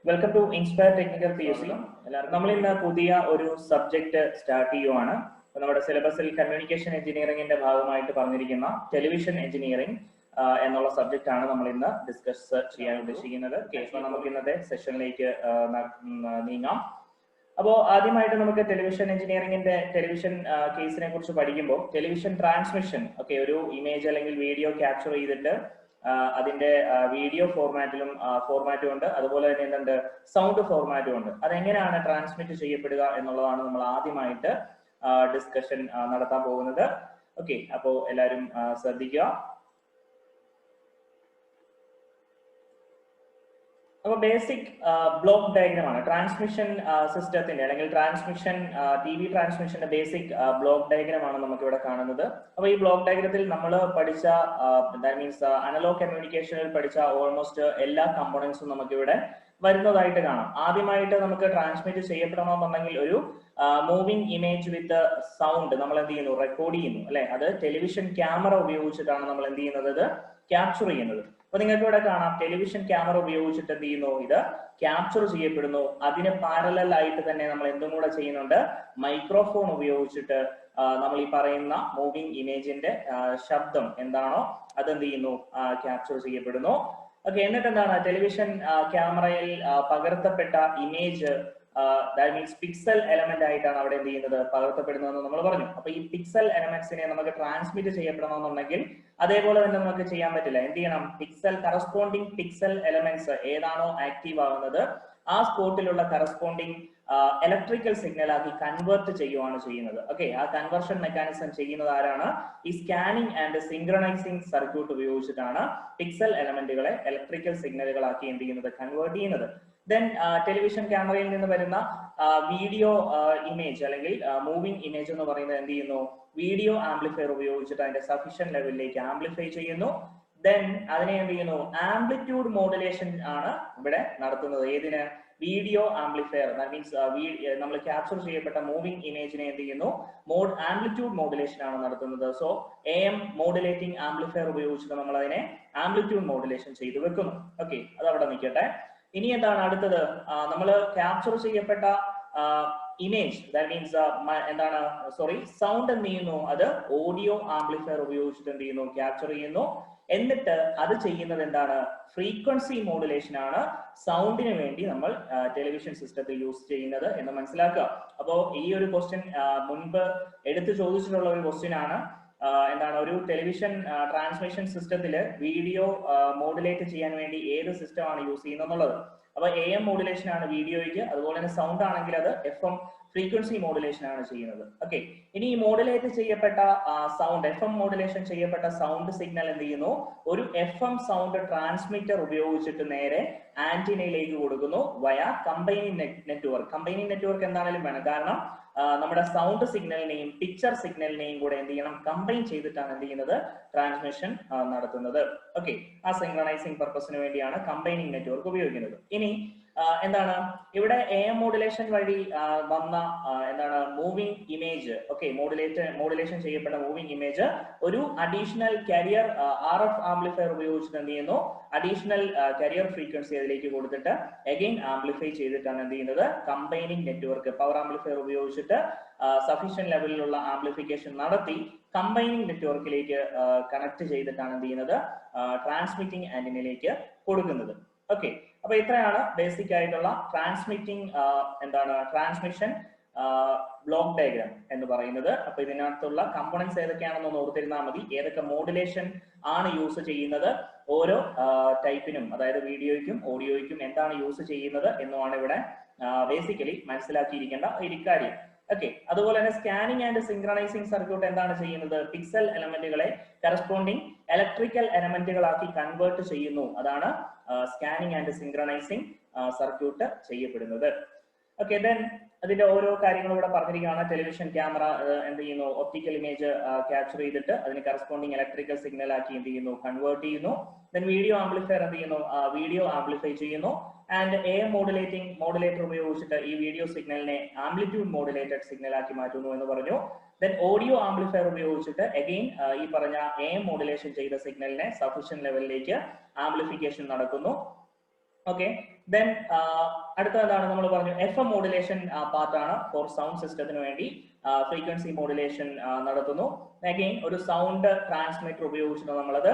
Welcome to inspire technical PSC. നമ്മൾ ഇന്ന് പുതിയ ഒരു സബ്ജക്ട് സ്റ്റാർട്ട് ചെയ്യുവാണ്. നമ്മുടെ സിലബസിൽ കമ്മ്യൂണിക്കേഷൻ എഞ്ചിനീയറിംഗിന്റെ ഭാഗമായിട്ട് പറഞ്ഞിരിക്കുന്ന ടെലിവിഷൻ എഞ്ചിനീയറിംഗ് എന്നുള്ള സബ്ജക്റ്റ് ആണ് നമ്മൾ ഇന്ന് ഡിസ്കസ് ചെയ്യാൻ ഉദ്ദേശിക്കുന്നത്. അപ്പോൾ നമുക്ക് ഇന്നത്തെ സെഷനിലേക്ക് നീങ്ങാം. അപ്പോൾ ആദ്യമായിട്ട് നമുക്ക് ടെലിവിഷൻ എഞ്ചിനീയറിംഗിന്റെ ടെലിവിഷൻ കേസിനെ കുറിച്ച് പഠിക്കുമ്പോൾ ടെലിവിഷൻ ട്രാൻസ്മിഷൻ ഒരു ഇമേജ് അല്ലെങ്കിൽ വീഡിയോ ക്യാപ്ചർ ചെയ്തിട്ട് അതിന്റെ വീഡിയോ ഫോർമാറ്റും ഉണ്ട്, അതുപോലെ തന്നെ എന്തുണ്ട് സൗണ്ട് ഫോർമാറ്റും ഉണ്ട്. അതെങ്ങനെയാണ് ട്രാൻസ്മിറ്റ് ചെയ്യപ്പെടുക എന്നുള്ളതാണ് നമ്മൾ ആദ്യമായിട്ട് ഡിസ്കഷൻ നടത്താൻ പോകുന്നത്. ഓക്കെ, അപ്പോൾ എല്ലാവരും ശ്രദ്ധിക്കുക. അപ്പോൾ ബേസിക് ബ്ലോക്ക് ഡയഗ്രാം ആണ് ട്രാൻസ്മിഷൻ സിസ്റ്റത്തിന്റെ അല്ലെങ്കിൽ ട്രാൻസ്മിഷൻ TV ട്രാൻസ്മിഷന്റെ ബേസിക് ബ്ലോക്ക് ഡയഗ്രാം ആണ് നമുക്ക് ഇവിടെ കാണുന്നത്. അപ്പോൾ ഈ ബ്ലോക്ക് ഡയഗ്രത്തിൽ നമ്മൾ പഠിച്ച ദാറ്റ് മീൻസ് അനലോഗ് കമ്മ്യൂണിക്കേഷനിൽ പഠിച്ച ഓൾമോസ്റ്റ് എല്ലാ കമ്പോണൻസും നമുക്ക് ഇവിടെ വരുന്നതായിട്ട് കാണാം. ആദ്യമായിട്ട് നമുക്ക് ട്രാൻസ്മിറ്റ് ചെയ്യപ്പെടണമെന്നുണ്ടെങ്കിൽ ഒരു മൂവിങ് ഇമേജ് വിത്ത് സൗണ്ട് നമ്മൾ എന്ത് ചെയ്യുന്നു, റെക്കോർഡ് ചെയ്യുന്നു അല്ലെ. അത് ടെലിവിഷൻ ക്യാമറ ഉപയോഗിച്ചിട്ടാണ് നമ്മൾ എന്ത് ചെയ്യുന്നത്, ഇത് ക്യാപ്ചർ ചെയ്യുന്നത്. അപ്പൊ നിങ്ങൾക്ക് ഇവിടെ കാണാം ടെലിവിഷൻ ക്യാമറ ഉപയോഗിച്ചിട്ട് എന്ത് ചെയ്യുന്നു, ഇത് ക്യാപ്ചർ ചെയ്യപ്പെടുന്നു. അതിന് പാരലൽ ആയിട്ട് തന്നെ നമ്മൾ എന്തും കൂടെ ചെയ്യുന്നുണ്ട്, മൈക്രോഫോൺ ഉപയോഗിച്ചിട്ട് നമ്മൾ ഈ പറയുന്ന മൂവിങ് ഇമേജിന്റെ ശബ്ദം എന്താണോ അതെന്ത് ചെയ്യുന്നു, ക്യാപ്ചർ ചെയ്യപ്പെടുന്നു. ഓക്കെ, എന്നിട്ട് എന്താണ് ടെലിവിഷൻ ക്യാമറയിൽ പകർത്തപ്പെട്ട image that means pixel element ആയിട്ടാണ് അവിടെ എന്ത് ചെയ്യുന്നത്, പകർത്തപ്പെടുന്നതെന്ന് നമ്മൾ പറഞ്ഞു. അപ്പൊ ഈ പിക്സൽ എലമെന്റ്സിനെ നമുക്ക് ട്രാൻസ്മിറ്റ് ചെയ്യപ്പെടണമെന്നുണ്ടെങ്കിൽ അതേപോലെ തന്നെ നമുക്ക് ചെയ്യാൻ പറ്റില്ല. എന്ത് ചെയ്യണം, കറസ്പോണ്ടിങ് പിക്സൽ എലമെന്റ്സ് ഏതാണോ ആക്റ്റീവ് ആകുന്നത് ആ സ്പോട്ടിലുള്ള കറസ്പോണ്ടിങ് ഇലക്ട്രിക്കൽ സിഗ്നൽ ആക്കി കൺവേർട്ട് ചെയ്യുകയാണ് ചെയ്യുന്നത്. ഓക്കെ, ആ കൺവേർഷൻ മെക്കാനിസം ചെയ്യുന്നത് ആരാണ്, ഈ സ്കാനിങ് ആൻഡ് സിങ്ക്രണൈസിംഗ് സർക്യൂട്ട് ഉപയോഗിച്ചിട്ടാണ് പിക്സൽ എലമെന്റുകളെ ഇലക്ട്രിക്കൽ സിഗ്നലുകളാക്കി എന്ത് ചെയ്യുന്നത്, കൺവേർട്ട് ചെയ്യുന്നത്. ദെൻ ടെലിവിഷൻ ക്യാമറയിൽ നിന്ന് വരുന്ന വീഡിയോ ഇമേജ് അല്ലെങ്കിൽ മൂവിങ് ഇമേജ് എന്ന് പറയുന്നത് എന്ത് ചെയ്യുന്നു, വീഡിയോ ആംപ്ലിഫയർ ഉപയോഗിച്ചിട്ട് അതിന്റെ സഫിഷ്യന്റ് ലെവലിലേക്ക് ആംപ്ലിഫൈ ചെയ്യുന്നു. ദെൻ അതിനെ എന്ത് ചെയ്യുന്നു, ആംപ്ലിറ്റ്യൂഡ് മോഡുലേഷൻ ആണ് ഇവിടെ നടത്തുന്നത്. ഏതിന്, വീഡിയോ ആംപ്ലിഫയർ. ദാറ്റ് മീൻസ് നമ്മൾ ക്യാപ്ചർ ചെയ്യപ്പെട്ട മൂവിങ് ഇമേജിനെ എന്ത് ചെയ്യുന്നു, ആംപ്ലിറ്റ്യൂഡ് മോഡുലേഷൻ ആണ് നടത്തുന്നത്. സോ AM മോഡുലേറ്റിംഗ് ആംപ്ലിഫയർ ഉപയോഗിച്ചിട്ട് നമ്മൾ അതിനെ ആംപ്ലിറ്റ്യൂഡ് മോഡുലേഷൻ ചെയ്ത് വെക്കുന്നു. ഓക്കെ, അത് അവിടെ നിൽക്കട്ടെ. ഇനി എന്താണ് അടുത്തത്, നമ്മൾ ക്യാപ്ചർ ചെയ്യപ്പെട്ട ഇമേജ് ദാറ്റ് മീൻസ് എന്താണ് സൗണ്ട് എന്ത് ചെയ്യുന്നു, അത് ഓഡിയോ ആംപ്ലിഫയർ ഉപയോഗിച്ചിട്ട് എന്ത് ചെയ്യുന്നു, ക്യാപ്ചർ ചെയ്യുന്നു. എന്നിട്ട് അത് ചെയ്യുന്നത് എന്താണ്, ഫ്രീക്വൻസി മോഡുലേഷൻ ആണ് സൗണ്ടിന് വേണ്ടി നമ്മൾ ടെലിവിഷൻ സിസ്റ്റത്തിൽ യൂസ് ചെയ്യുന്നത് എന്ന് മനസ്സിലാക്കുക. അപ്പോൾ ഈ ഒരു ക്വസ്റ്റ്യൻ മുൻപ് എടുത്തു ചോദിച്ചിട്ടുള്ള ഒരു ക്വസ്റ്റ്യൻ ആണ്. എന്താണ്, ഒരു ടെലിവിഷൻ ട്രാൻസ്മിഷൻ സിസ്റ്റത്തിൽ വീഡിയോ മോഡുലേറ്റ് ചെയ്യാൻ വേണ്ടി ഏത് സിസ്റ്റം ആണ് യൂസ് ചെയ്യുന്നത് എന്നുള്ളത്. അപ്പൊ AM മോഡുലേഷൻ ആണ് വീഡിയോയ്ക്ക്, അതുപോലെ തന്നെ സൗണ്ട് ആണെങ്കിൽ അത് FM ഫ്രീക്വൻസി മോഡുലേഷൻ ആണ് ചെയ്യുന്നത്. ഓക്കെ, ഇനി ഈ മോഡുലേറ്റ് ചെയ്യപ്പെട്ട സൗണ്ട് FM മോഡുലേഷൻ ചെയ്യപ്പെട്ട സൗണ്ട് സിഗ്നൽ എന്ത് ചെയ്യുന്നു, ഒരു FM സൗണ്ട് ട്രാൻസ്മിറ്റർ ഉപയോഗിച്ചിട്ട് നേരെ ആന്റിനയിലേക്ക് കൊടുക്കുന്നു വയ കമ്പൈനിങ് നെറ്റ്വർക്ക്. കമ്പൈനിങ് നെറ്റ്വർക്ക് എന്താണെങ്കിലും വേണം, കാരണം നമ്മുടെ സൗണ്ട് സിഗ്നലിനെയും പിക്ചർ സിഗ്നലിനെയും കൂടെ എന്ത് ചെയ്യണം, കമ്പൈൻ ചെയ്തിട്ടാണ് എന്ത് ചെയ്യുന്നത്, ട്രാൻസ്മിഷൻ നടത്തുന്നത്. ഓക്കെ, ആ സിങ്ക്രണൈസിംഗ് പർപ്പസിന് വേണ്ടിയാണ് കമ്പൈനിങ് നെറ്റ്വർക്ക് ഉപയോഗിക്കുന്നത്. ഇനി എന്താണ് ഇവിടെ AM മോഡുലേഷൻ വഴി വന്ന എന്താണ് മൂവിങ് ഇമേജ്. ഓക്കെ, മോഡുലേഷൻ ചെയ്യപ്പെട്ട മൂവിങ് ഇമേജ് ഒരു അഡീഷണൽ കാരിയർ RF ആംപ്ലിഫയർ ഉപയോഗിച്ചിട്ട് എന്ത് ചെയ്യുന്നു, അഡീഷണൽ കാരിയർ ഫ്രീക്വൻസി അതിലേക്ക് കൊടുത്തിട്ട് അഗൈൻ ആംപ്ലിഫൈ ചെയ്തിട്ടാണ് എന്ത് ചെയ്യുന്നത്, കമ്പൈനിങ് നെറ്റ്വർക്ക് പവർ ആംപ്ലിഫയർ ഉപയോഗിച്ചിട്ട് സഫീഷ്യന്റ് ലെവലിലുള്ള ആംപ്ലിഫിക്കേഷൻ നടത്തി കമ്പൈനിങ് നെറ്റ്വർക്കിലേക്ക് കണക്ട് ചെയ്തിട്ടാണ് എന്ത് ചെയ്യുന്നത്, ട്രാൻസ്മിറ്റിംഗ് ആന്റിനയിലേക്ക് കൊടുക്കുന്നത്. ഓക്കെ, അപ്പൊ ഇത്രയാണ് ബേസിക് ആയിട്ടുള്ള ട്രാൻസ്മിഷൻ ബ്ലോക്ക് ഡയഗ്രാം എന്ന് പറയുന്നത്. അപ്പൊ ഇതിനകത്തുള്ള കമ്പോണൻസ് ഏതൊക്കെയാണെന്ന് ഓർത്തിരുന്നാൽ മതി. ഏതൊക്കെ മോഡുലേഷൻ ആണ് യൂസ് ചെയ്യുന്നത്, ഓരോ ടൈപ്പിനും, അതായത് വീഡിയോയ്ക്കും ഓഡിയോയ്ക്കും എന്താണ് യൂസ് ചെയ്യുന്നത് എന്നുമാണ് ഇവിടെ ബേസിക്കലി മനസ്സിലാക്കിയിരിക്കേണ്ട ഒരു കാര്യം. ഓക്കെ, അതുപോലെ തന്നെ സ്കാനിങ് ആൻഡ് സിങ്ക്രണൈസിംഗ് സർക്യൂട്ട് എന്താണ് ചെയ്യുന്നത്, പിക്സൽ എലമെന്റുകളെ കറസ്പോണ്ടിങ് ഇലക്ട്രിക്കൽ എലമെന്റുകളാക്കി കൺവേർട്ട് ചെയ്യുന്നു. അതാണ് സ്കാനിങ് ആൻഡ് സിങ്ക്രണൈസിംഗ് സർക്യൂട്ട് ചെയ്യപ്പെടുന്നത്. ഓക്കെ, ദെൻ അതിന്റെ ഓരോ കാര്യങ്ങളും ഇവിടെ പറഞ്ഞിരിക്കുകയാണ്. ടെലിവിഷൻ ക്യാമറ എന്ത് ചെയ്യുന്നു, ഒപ്റ്റിക്കൽ ഇമേജ് ക്യാപ്ചർ ചെയ്തിട്ട് അതിന് കറസ്പോണ്ടിങ് ഇലക്ട്രിക്കൽ സിഗ്നൽ ആക്കി എന്ത് ചെയ്യുന്നു, കൺവേർട്ട് ചെയ്യുന്നു. ദെൻ വീഡിയോ ആംപ്ലിഫയർ എന്ത് ചെയ്യുന്നു, വീഡിയോ ആംപ്ലിഫൈ ചെയ്യുന്നു. ആൻഡ് AM മോഡുലേറ്റർ ഉപയോഗിച്ചിട്ട് ഈ വീഡിയോ സിഗ്നലിനെ ആംപ്ലിറ്റ്യൂഡ് മോഡുലേറ്റഡ് സിഗ്നൽ ആക്കി മാറ്റുന്നു എന്ന് പറഞ്ഞു. Then audio amplifier ഉപയോഗിച്ചിട്ട് again ഈ പറഞ്ഞ AM മോഡുലേഷൻ ചെയ്ത സിഗ്നലിനെ സഫിഷ്യന്റ് ലെവലിലേക്ക് ആംപ്ലിഫിക്കേഷൻ നടക്കുന്നു. ഓക്കെ ദെൻ അടുത്ത എന്താണ് നമ്മൾ പറഞ്ഞു FM മോഡുലേഷൻ പാർട്ടാണ് ഫോർ സൗണ്ട് സിസ്റ്റത്തിന് വേണ്ടി ഫ്രീക്വൻസി മോഡുലേഷൻ നടത്തുന്നു. അഗെയിൻ ഒരു സൗണ്ട് ട്രാൻസ്മിറ്റർ ഉപയോഗിച്ചിട്ട് നമ്മളത്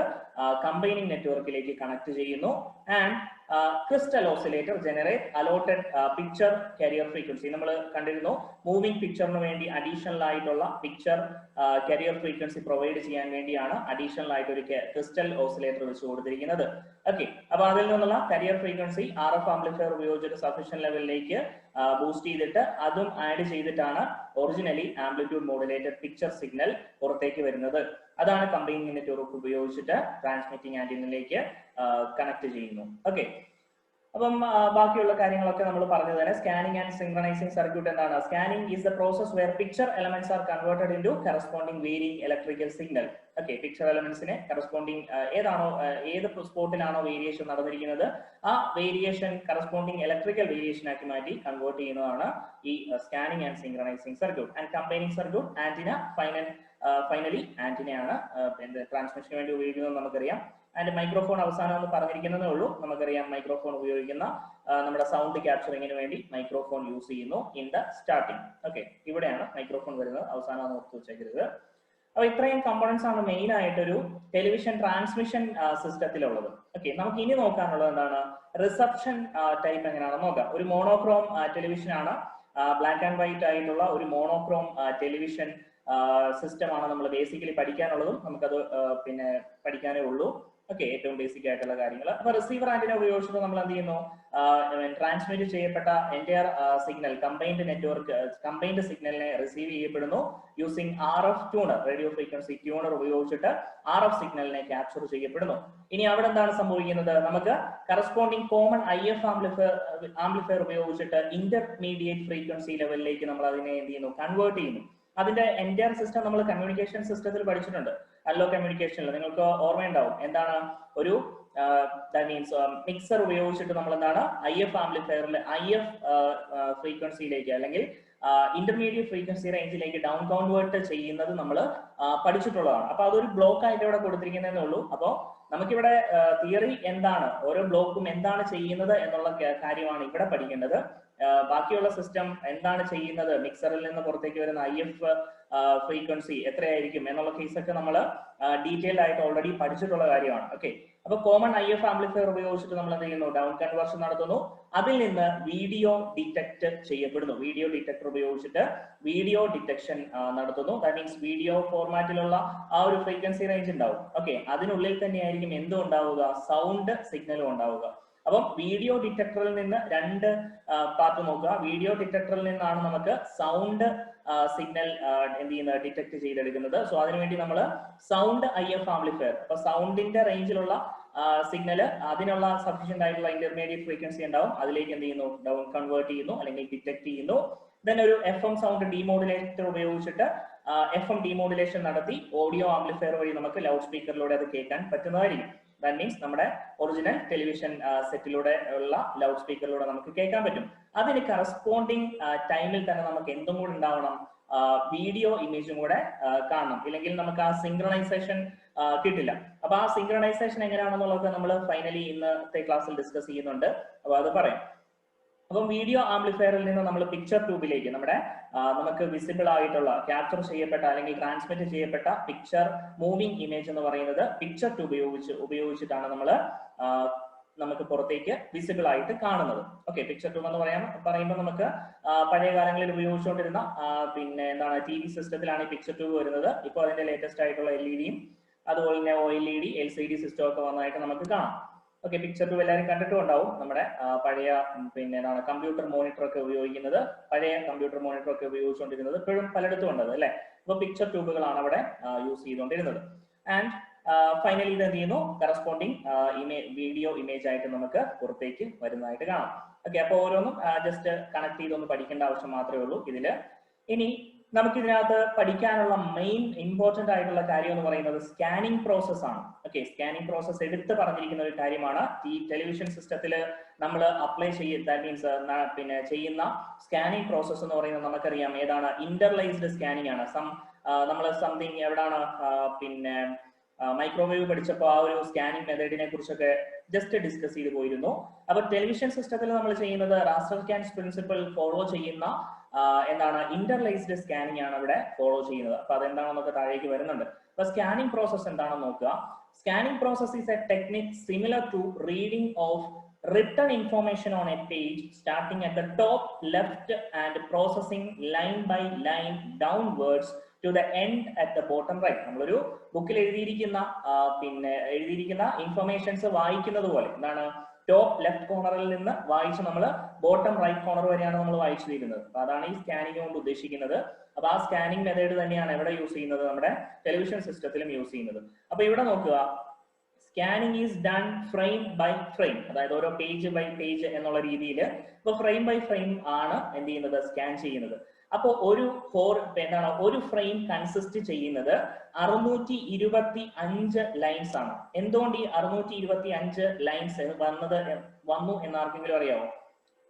കമ്പൈനിങ് നെറ്റ്വർക്കിലേക്ക് കണക്ട് ചെയ്യുന്നു. And crystal oscillator generate allotted picture carrier frequency. നമ്മൾ കണ്ടിരുന്നു മൂവിംഗ് പിക്ചറിന് വേണ്ടി അഡീഷണൽ ആയിട്ടുള്ള പിക്ചർ കാരിയർ ഫ്രീക്വൻസി പ്രൊവൈഡ് ചെയ്യാൻ വേണ്ടിയാണ് അഡീഷണൽ ആയിട്ട് ഒരു ക്രിസ്റ്റൽ ഓസിലേറ്റർ വെച്ച് കൊടുത്തിരിക്കുന്നത്. ഓക്കെ, അപ്പൊ അതിൽ നിന്നുള്ള കാരിയർ ഫ്രീക്വൻസി RF ആംപ്ലിഫയർ ഉപയോഗിച്ചിട്ട് സഫീഷ്യന്റ് ലെവലിലേക്ക് ബൂസ്റ്റ് ചെയ്തിട്ട് അതും ആഡ് ചെയ്തിട്ടാണ് originally amplitude modulated picture signal പുറത്തേക്ക് വരുന്നത്. അതാണ് കമ്പൈനിങ് നെറ്റ്വർക്ക് ഉപയോഗിച്ചിട്ട് ട്രാൻസ്മിറ്റിംഗ് ആന്റിനയിലേക്ക് കണക്ട് ചെയ്യുന്നു. ഓക്കെ, അപ്പം ബാക്കിയുള്ള കാര്യങ്ങളൊക്കെ നമ്മൾ പറഞ്ഞു തന്നെ. സ്കാനിങ് ആൻഡ് സിങ്ക്രണൈസിംഗ് സർക്യൂട്ട് എന്താണ്? Scanning is the process where picture elements are converted into corresponding varying electrical signal. Okay, picture എലമെന്റ്സിനെ കറസ്പോണ്ടിങ് ഏതാണോ ഏത് സ്പോട്ടിലാണോ വേരിയേഷൻ നടന്നിരിക്കുന്നത് ആ വേരിയേഷൻ കറസ്പോണ്ടിങ് ഇലക്ട്രിക്കൽ വേരിയേഷൻ ആക്കി മാറ്റി കൺവേർട്ട് ചെയ്യുന്നതാണ് ഈ scanning and synchronizing circuit. And combining circuit antenna finally ആന്റിനയാണ് ട്രാൻസ്മിഷന് വേണ്ടി ഉപയോഗിക്കുന്നത് നമുക്കറിയാം. ആൻഡ് മൈക്രോഫോൺ അവസാനം എന്ന് പറഞ്ഞിരിക്കുന്നതേ ഉള്ളൂ. നമുക്കറിയാം മൈക്രോഫോൺ ഉപയോഗിക്കുന്ന നമ്മുടെ സൗണ്ട് ക്യാപ്ചറിങ്ങിന് വേണ്ടി മൈക്രോഫോൺ യൂസ് ചെയ്യുന്നു ഇൻ ദ സ്റ്റാർട്ടിങ്. ഓക്കെ, ഇവിടെയാണ് മൈക്രോഫോൺ വരുന്നത്, അവസാനം ഓർത്ത് വെച്ചേക്കരുത്. അപ്പൊ ഇത്രയും കമ്പോണൻസ് ആണ് മെയിൻ ആയിട്ടൊരു ടെലിവിഷൻ ട്രാൻസ്മിഷൻ സിസ്റ്റത്തിലുള്ളത്. ഓക്കെ, നമുക്ക് ഇനി നോക്കാനുള്ളത് എന്താണ്? റിസപ്ഷൻ ടൈപ്പ് എങ്ങനെയാണെന്ന് നോക്കാം. ഒരു മോണോക്രോം ടെലിവിഷൻ ആണ്, ബ്ലാക്ക് ആൻഡ് വൈറ്റ് ആയിട്ടുള്ള ഒരു മോണോക്രോം ടെലിവിഷൻ സിസ്റ്റം ആണ് നമ്മൾ ബേസിക്കലി പഠിക്കാനുള്ളതും നമുക്കത് പിന്നെ പഠിക്കാനേ ഉള്ളൂ. ഓക്കെ, ഏറ്റവും ബേസിക് ആയിട്ടുള്ള കാര്യങ്ങൾ. അപ്പൊ റിസീവർ ആന്റിന ഉപയോഗിച്ചിട്ട് നമ്മൾ എന്ത് ചെയ്യുന്നു? ട്രാൻസ്മിറ്റ് ചെയ്യപ്പെട്ട എൻറ്റയർ സിഗ്നൽ കമ്പൈൻഡ് സിഗ്നലിനെ റിസീവ് ചെയ്യപ്പെടുന്നു using RF tuner, radio frequency tuner ഉപയോഗിച്ചിട്ട് RF സിഗ്നലിനെ ക്യാപ്ചർ ചെയ്യപ്പെടുന്നു. ഇനി അവിടെ എന്താണ് സംഭവിക്കുന്നത്? നമുക്ക് കറസ്പോണ്ടിങ് കോമൺ IF ആംപ്ലിഫയർ ഉപയോഗിച്ചിട്ട് ഇന്റർമീഡിയറ്റ് ഫ്രീക്വൻസി ലെവലിലേക്ക് നമ്മൾ അതിനെ എന്ത് ചെയ്യുന്നു? കൺവേർട്ട് ചെയ്യുന്നു. അതിന്റെ എൻറ്റയർ സിസ്റ്റം നമ്മൾ കമ്മ്യൂണിക്കേഷൻ സിസ്റ്റത്തിൽ പഠിച്ചിട്ടുണ്ട്. അല്ലോ കമ്മ്യൂണിക്കേഷനിൽ നിങ്ങൾക്ക് ഓർമ്മയുണ്ടാവും എന്താണ് ഒരു മീൻസ് മിക്സർ ഉപയോഗിച്ചിട്ട് നമ്മൾ എന്താണ് IF ആംപ്ലിഫയറിൽ IF ഫ്രീക്വൻസിയിലേക്ക് അല്ലെങ്കിൽ ഇന്റർമീഡിയറ്റ് ഫ്രീക്വൻസി റേഞ്ചിലേക്ക് ഡൗൺ കൺവേർട്ട് ചെയ്യുന്നത് നമ്മൾ പഠിച്ചിട്ടുള്ളതാണ്. അപ്പൊ അതൊരു ബ്ലോക്ക് ആയിട്ട് ഇവിടെ കൊടുത്തിരിക്കുന്നതേ ഉള്ളൂ. അപ്പോൾ നമുക്കിവിടെ തിയറി എന്താണ്, ഓരോ ബ്ലോക്കും എന്താണ് ചെയ്യുന്നത് എന്നുള്ള കാര്യമാണ് ഇവിടെ പഠിക്കേണ്ടത്. ബാക്കിയുള്ള സിസ്റ്റം എന്താണ് ചെയ്യുന്നത്, മിക്സറിൽ നിന്ന് പുറത്തേക്ക് വരുന്ന IF ഫ്രീക്വൻസി എത്രയായിരിക്കും എന്നുള്ള കേസൊക്കെ നമ്മൾ ഡീറ്റെയിൽഡ് ആയിട്ട് ഓൾറെഡി പഠിച്ചിട്ടുള്ള കാര്യമാണ്. ഓക്കെ, അപ്പൊ കോമൺ IF ആംപ്ലിഫയർ ഉപയോഗിച്ചിട്ട് നമ്മൾ എന്ത് ചെയ്യുന്നു? ഡൗൺ കൺവേർഷൻ നടത്തുന്നു. അതിൽ നിന്ന് വീഡിയോ ഡിറ്റക്ട് ചെയ്യപ്പെടുന്നു. വീഡിയോ ഡിറ്റക്ടർ ഉപയോഗിച്ചിട്ട് വീഡിയോ ഡിറ്റക്ഷൻ നടത്തുന്നു. ദാറ്റ് മീൻസ് വീഡിയോ ഫോർമാറ്റിലുള്ള ആ ഒരു ഫ്രീക്വൻസി റേഞ്ച് ഉണ്ടാവും. ഓക്കെ, അതിനുള്ളിൽ തന്നെയായിരിക്കും എന്തും ഉണ്ടാവുക? സൗണ്ട് സിഗ്നലും ഉണ്ടാവുക. അപ്പം വീഡിയോ ഡിറ്റക്ടറിൽ നിന്ന് രണ്ട് പാർട്ട് നോക്കുക. വീഡിയോ ഡിറ്റക്ടറിൽ നിന്നാണ് നമുക്ക് സൗണ്ട് സിഗ്നൽ എന്ത് ചെയ്യുന്നത്? ഡിറ്റക്ട് ചെയ്തെടുക്കുന്നത്. സോ അതിനുവേണ്ടി നമ്മൾ സൗണ്ട് IF ആംപ്ലിഫയർ, അപ്പൊ സൗണ്ടിന്റെ റേഞ്ചിലുള്ള സിഗ്നൽ അതിനുള്ള സഫീഷ്യന്റ് ആയിട്ടുള്ള ഇന്റർമീഡിയറ്റ് ഫ്രീക്വൻസി ഉണ്ടാവും, അതിലേക്ക് എന്ത് ചെയ്യുന്നു? ഡൗൺ കൺവേർട്ട് ചെയ്യുന്നു അല്ലെങ്കിൽ ഡിറ്റക്ട് ചെയ്യുന്നു. ദെൻ ഒരു FM സൗണ്ട് ഡിമോഡുലേറ്റർ ഉപയോഗിച്ചിട്ട് FM ഡിമോഡുലേഷൻ നടത്തി ഓഡിയോ ആംപ്ലിഫയർ വഴി നമുക്ക് ലൗഡ് സ്പീക്കറിലൂടെ അത് കേൾക്കാൻ പറ്റുന്നതായിരിക്കും. ദാറ്റ് മീൻസ് നമ്മുടെ ഒറിജിനൽ ടെലിവിഷൻ സെറ്റിലൂടെ ഉള്ള ലൗഡ് സ്പീക്കറിലൂടെ നമുക്ക് കേൾക്കാൻ പറ്റും. അതിന് കറസ്പോണ്ടിങ് ടൈമിൽ തന്നെ നമുക്ക് എന്തും കൂടെ ഉണ്ടാവണം? വീഡിയോ ഇമേജും കൂടെ കാണണം, ഇല്ലെങ്കിൽ നമുക്ക് ആ സിങ്ക്രണൈസേഷൻ കിട്ടില്ല. അപ്പൊ ആ സിങ്ക്രണൈസേഷൻ എങ്ങനെയാണെന്നുള്ളത് നമ്മൾ ഫൈനലി ഇന്നത്തെ ക്ലാസ്സിൽ ഡിസ്കസ് ചെയ്യുന്നുണ്ട്. അപ്പൊ അത് പറയാം. അപ്പം വീഡിയോ ആംപ്ലിഫയറിൽ നിന്ന് നമ്മൾ പിക്ചർ ട്യൂബിലേക്ക് നമുക്ക് വിസിബിൾ ആയിട്ടുള്ള ക്യാപ്ചർ ചെയ്യപ്പെട്ട അല്ലെങ്കിൽ ട്രാൻസ്മിറ്റ് ചെയ്യപ്പെട്ട പിക്ചർ മൂവിംഗ് ഇമേജ് എന്ന് പറയുന്നത് പിക്ചർ ട്യൂബ് ഉപയോഗിച്ചിട്ടാണ് നമുക്ക് പുറത്തേക്ക് വിസിബിൾ ആയിട്ട് കാണുന്നത്. ഓക്കെ, പിക്ചർ ട്യൂബ് എന്ന് പറയുമ്പോൾ നമുക്ക് പഴയ കാലങ്ങളിൽ ഉപയോഗിച്ചുകൊണ്ടിരുന്ന പിന്നെ എന്താണ് TV സിസ്റ്റത്തിലാണ് ഈ പിക്ചർ ട്യൂബ് വരുന്നത്. ഇപ്പോൾ അതിന്റെ ലേറ്റസ്റ്റ് ആയിട്ടുള്ള LED-യും അതുപോലെ തന്നെ OLED LCD സിസ്റ്റം ഒക്കെ വന്നതായിട്ട് നമുക്ക് കാണാം. ഓക്കെ, പിക്ചർ ട്യൂബ് എല്ലാവരും കണ്ടിട്ടും ഉണ്ടാവും. നമ്മുടെ പഴയ പിന്നെ എന്താണ് കമ്പ്യൂട്ടർ മോണിറ്റർ ഒക്കെ ഉപയോഗിക്കുന്നത്, പഴയ കമ്പ്യൂട്ടർ മോണിറ്റർ ഒക്കെ ഉപയോഗിച്ചുകൊണ്ടിരുന്നത് ഇപ്പോഴും പലയിടത്തും ഉണ്ടത് അല്ലെ. അപ്പൊ പിക്ചർ ട്യൂബുകളാണ് അവിടെ യൂസ് ചെയ്തുകൊണ്ടിരുന്നത്. ആൻഡ് ഫൈനലി ഇത് എന്ത് ചെയ്യുന്നു? കറസ്പോണ്ടിങ് വീഡിയോ ഇമേജ് ആയിട്ട് നമുക്ക് പുറത്തേക്ക് വരുന്നതായിട്ട് കാണാം. ഓക്കെ, അപ്പൊ ഓരോന്നും ജസ്റ്റ് കണക്ട് ചെയ്തൊന്ന് പഠിക്കേണ്ട ആവശ്യം മാത്രമേ ഉള്ളൂ ഇതില്. ഇനി നമുക്ക് ഇതിനകത്ത് പഠിക്കാനുള്ള മെയിൻ ഇമ്പോർട്ടന്റ് ആയിട്ടുള്ള കാര്യം എന്ന് പറയുന്നത് സ്കാനിങ് പ്രോസസ് ആണ്. ഓക്കെ, സ്കാനിങ് പ്രോസസ് എടുത്ത് പറഞ്ഞിരിക്കുന്ന ഒരു കാര്യമാണ്. ഈ ടെലിവിഷൻ സിസ്റ്റത്തിൽ നമ്മൾ അപ്ലൈ പിന്നെ ചെയ്യുന്ന സ്കാനിങ് പ്രോസസ് എന്ന് പറയുന്നത് നമുക്കറിയാം ഏതാണ്? ഇന്റർലൈസ്ഡ് സ്കാനിങ് ആണ്. നമ്മൾ സംതിങ് എവിടാണ് പിന്നെ മൈക്രോവേവ് പഠിച്ചപ്പോൾ ആ ഒരു സ്കാനിങ് മെത്തേഡിനെ കുറിച്ചൊക്കെ ജസ്റ്റ് ഡിസ്കസ് ചെയ്ത് പോയിരുന്നു. അപ്പൊ ടെലിവിഷൻ സിസ്റ്റത്തിൽ നമ്മൾ ചെയ്യുന്നത് റാസൽക്യാൻസ് പ്രിൻസിപ്പിൾ ഫോളോ ചെയ്യുന്ന എന്താണ് ഇന്റർലൈസ്ഡ് സ്കാനിങ് ആണ് ഇവിടെ ഫോളോ ചെയ്യുന്നത്. അപ്പൊ അതെന്താണെന്നൊക്കെ താഴേക്ക് വരുന്നുണ്ട്. അപ്പൊ സ്കാനിങ് പ്രോസസ് എന്താണെന്ന് നോക്കുക. Scanning process is a technique similar to reading of written information on a page starting at the top left and processing line by line downwards to the end at the bottom right. നമ്മളൊരു ബുക്കിൽ എഴുതിയിരിക്കുന്ന informations വായിക്കുന്നത് പോലെ എന്താണ് top left കോർണറിൽ നിന്ന് വായിച്ച് നമ്മൾ ബോട്ടം റൈറ്റ് കോർണർ വരെയാണ് നമ്മൾ വായിച്ചു തീരുന്നത്. അപ്പൊ അതാണ് ഈ സ്കാനിങ് കൊണ്ട് ഉദ്ദേശിക്കുന്നത്. അപ്പൊ ആ സ്കാനിങ് മെത്തേഡ് തന്നെയാണ് എവിടെ യൂസ് ചെയ്യുന്നത്, നമ്മുടെ ടെലിവിഷൻ സിസ്റ്റത്തിലും യൂസ് ചെയ്യുന്നത്. അപ്പൊ ഇവിടെ നോക്കുക, scanning is done frame by frame, അതായത് ഓരോ പേജ് ബൈ പേജ് എന്നുള്ള രീതിയിൽ ഇപ്പൊ ഫ്രെയിം ബൈ ഫ്രെയിം ആണ് എന്ത് ചെയ്യുന്നത്, സ്കാൻ ചെയ്യുന്നത്. അപ്പോൾ ഒരു ഫ്രെയിം കൺസിസ്റ്റ് ചെയ്യുന്നത് 625 ലൈൻസ് ആണ്. എന്തുകൊണ്ട് ഈ 625 ലൈൻസ് വന്നു എന്ന് ആർക്കെങ്കിലും അറിയാമോ?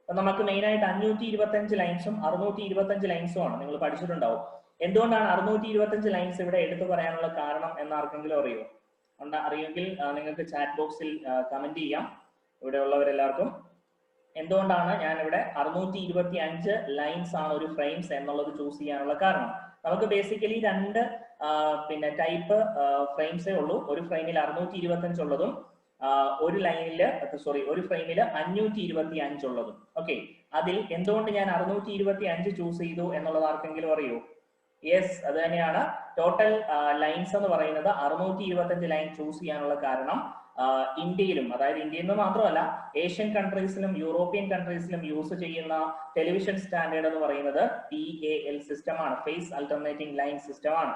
നമുക്ക് മെയിൻ ആയിട്ട് 525 ലൈൻസും 625 ലൈൻസും ആണ്, നിങ്ങൾ പഠിച്ചിട്ടുണ്ടാവും. എന്തുകൊണ്ടാണ് 625 ലൈൻസ് ഇവിടെ എടുത്തു പറയാനുള്ള കാരണം എന്ന് ആർക്കെങ്കിലും അറിയോ? അറിയുമെങ്കിൽ നിങ്ങൾക്ക് ചാറ്റ് ബോക്സിൽ കമന്റ് ചെയ്യാം, ഇവിടെ ഉള്ളവരെല്ലാവർക്കും. എന്തുകൊണ്ടാണ് ഞാൻ ഇവിടെ 625 ലൈൻസ് ആണ് ഒരു ഫ്രെയിംസ് എന്നുള്ളത് ചൂസ് ചെയ്യാനുള്ള കാരണം? നമുക്ക് ബേസിക്കലി രണ്ട് ടൈപ്പ് ഫ്രെയിംസേ ഉള്ളൂ. ഒരു ഫ്രെയിമിൽ 625 ഉള്ളതും ഒരു ഫ്രെയിമിൽ 525 ഉള്ളതും. ഓക്കെ, അതിൽ എന്തുകൊണ്ട് ഞാൻ 625 ചൂസ് ചെയ്തു എന്നുള്ളത് ആർക്കെങ്കിലും അറിയോ? യെസ്, അത് തന്നെയാണ്. ടോട്ടൽ ലൈൻസ് എന്ന് പറയുന്നത് 625 ലൈൻ ചൂസ് ചെയ്യാനുള്ള കാരണം ഇന്ത്യയിലും, അതായത് ഇന്ത്യയിൽ നിന്ന് മാത്രമല്ല ഏഷ്യൻ കൺട്രീസിലും യൂറോപ്യൻ കൺട്രീസിലും യൂസ് ചെയ്യുന്ന ടെലിവിഷൻ സ്റ്റാൻഡേർഡ് എന്ന് പറയുന്നത് PAL സിസ്റ്റം ആണ്, ഫേസ് അൾട്ടർനേറ്റിംഗ് ലൈൻ സിസ്റ്റം ആണ്.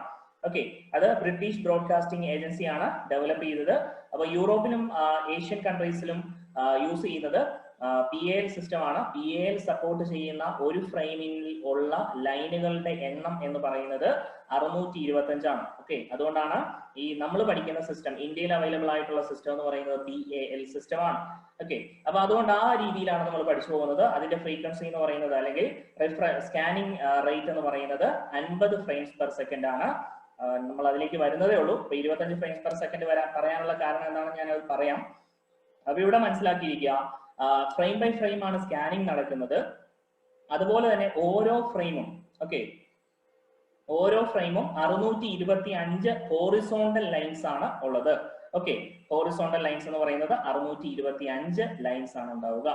ഓക്കെ, അത് ബ്രിട്ടീഷ് ബ്രോഡ്കാസ്റ്റിംഗ് ഏജൻസി ആണ് ഡെവലപ്പ് ചെയ്തത്. അപ്പൊ യൂറോപ്പിലും ഏഷ്യൻ കൺട്രീസിലും യൂസ് ചെയ്യുന്നത് PAL സിസ്റ്റം ആണ്. PAL സപ്പോർട്ട് ചെയ്യുന്ന ഒരു ഫ്രെയിമിൽ ഉള്ള ലൈനുകളുടെ എണ്ണം എന്ന് പറയുന്നത് 625 ആണ്. ഓക്കെ, അതുകൊണ്ടാണ് ഈ നമ്മൾ പഠിക്കുന്ന സിസ്റ്റം, ഇന്ത്യയിൽ അവൈലബിൾ ആയിട്ടുള്ള സിസ്റ്റം എന്ന് പറയുന്നത് PAL സിസ്റ്റം ആണ്. ഓക്കെ, അപ്പൊ അതുകൊണ്ട് ആ രീതിയിലാണ് നമ്മൾ പഠിച്ചു പോകുന്നത്. അതിന്റെ ഫ്രീക്വൻസി എന്ന് പറയുന്നത് അല്ലെങ്കിൽ സ്കാനിങ് റേറ്റ് എന്ന് പറയുന്നത് 50 ഫ്രെയിംസ് പെർ സെക്കൻഡ് ആണ്. നമ്മൾ അതിലേക്ക് വരുന്നതേ ഉള്ളൂ. ഇപ്പൊ 25 ഫ്രെയിംസ് പെർ സെക്കൻഡ് പറയാനുള്ള കാരണം എന്താണെന്ന് ഞാൻ അത് പറയാം. അപ്പൊ ഇവിടെ മനസ്സിലാക്കിയിരിക്കുക, ഫ്രെയിം ബൈ ഫ്രെയിം ആണ് സ്കാനിങ് നടക്കുന്നത്. അതുപോലെ തന്നെ ഓരോ ഫ്രെയിമും 625 ഹോറിസോണ്ടൽ ലൈൻസ് ആണ് ഉള്ളത്. ഓക്കെ, ഹോറിസോണ്ടൽ ലൈൻസ് എന്ന് പറയുന്നത് 625 ലൈൻസ് ആണ് ഉണ്ടാവുക.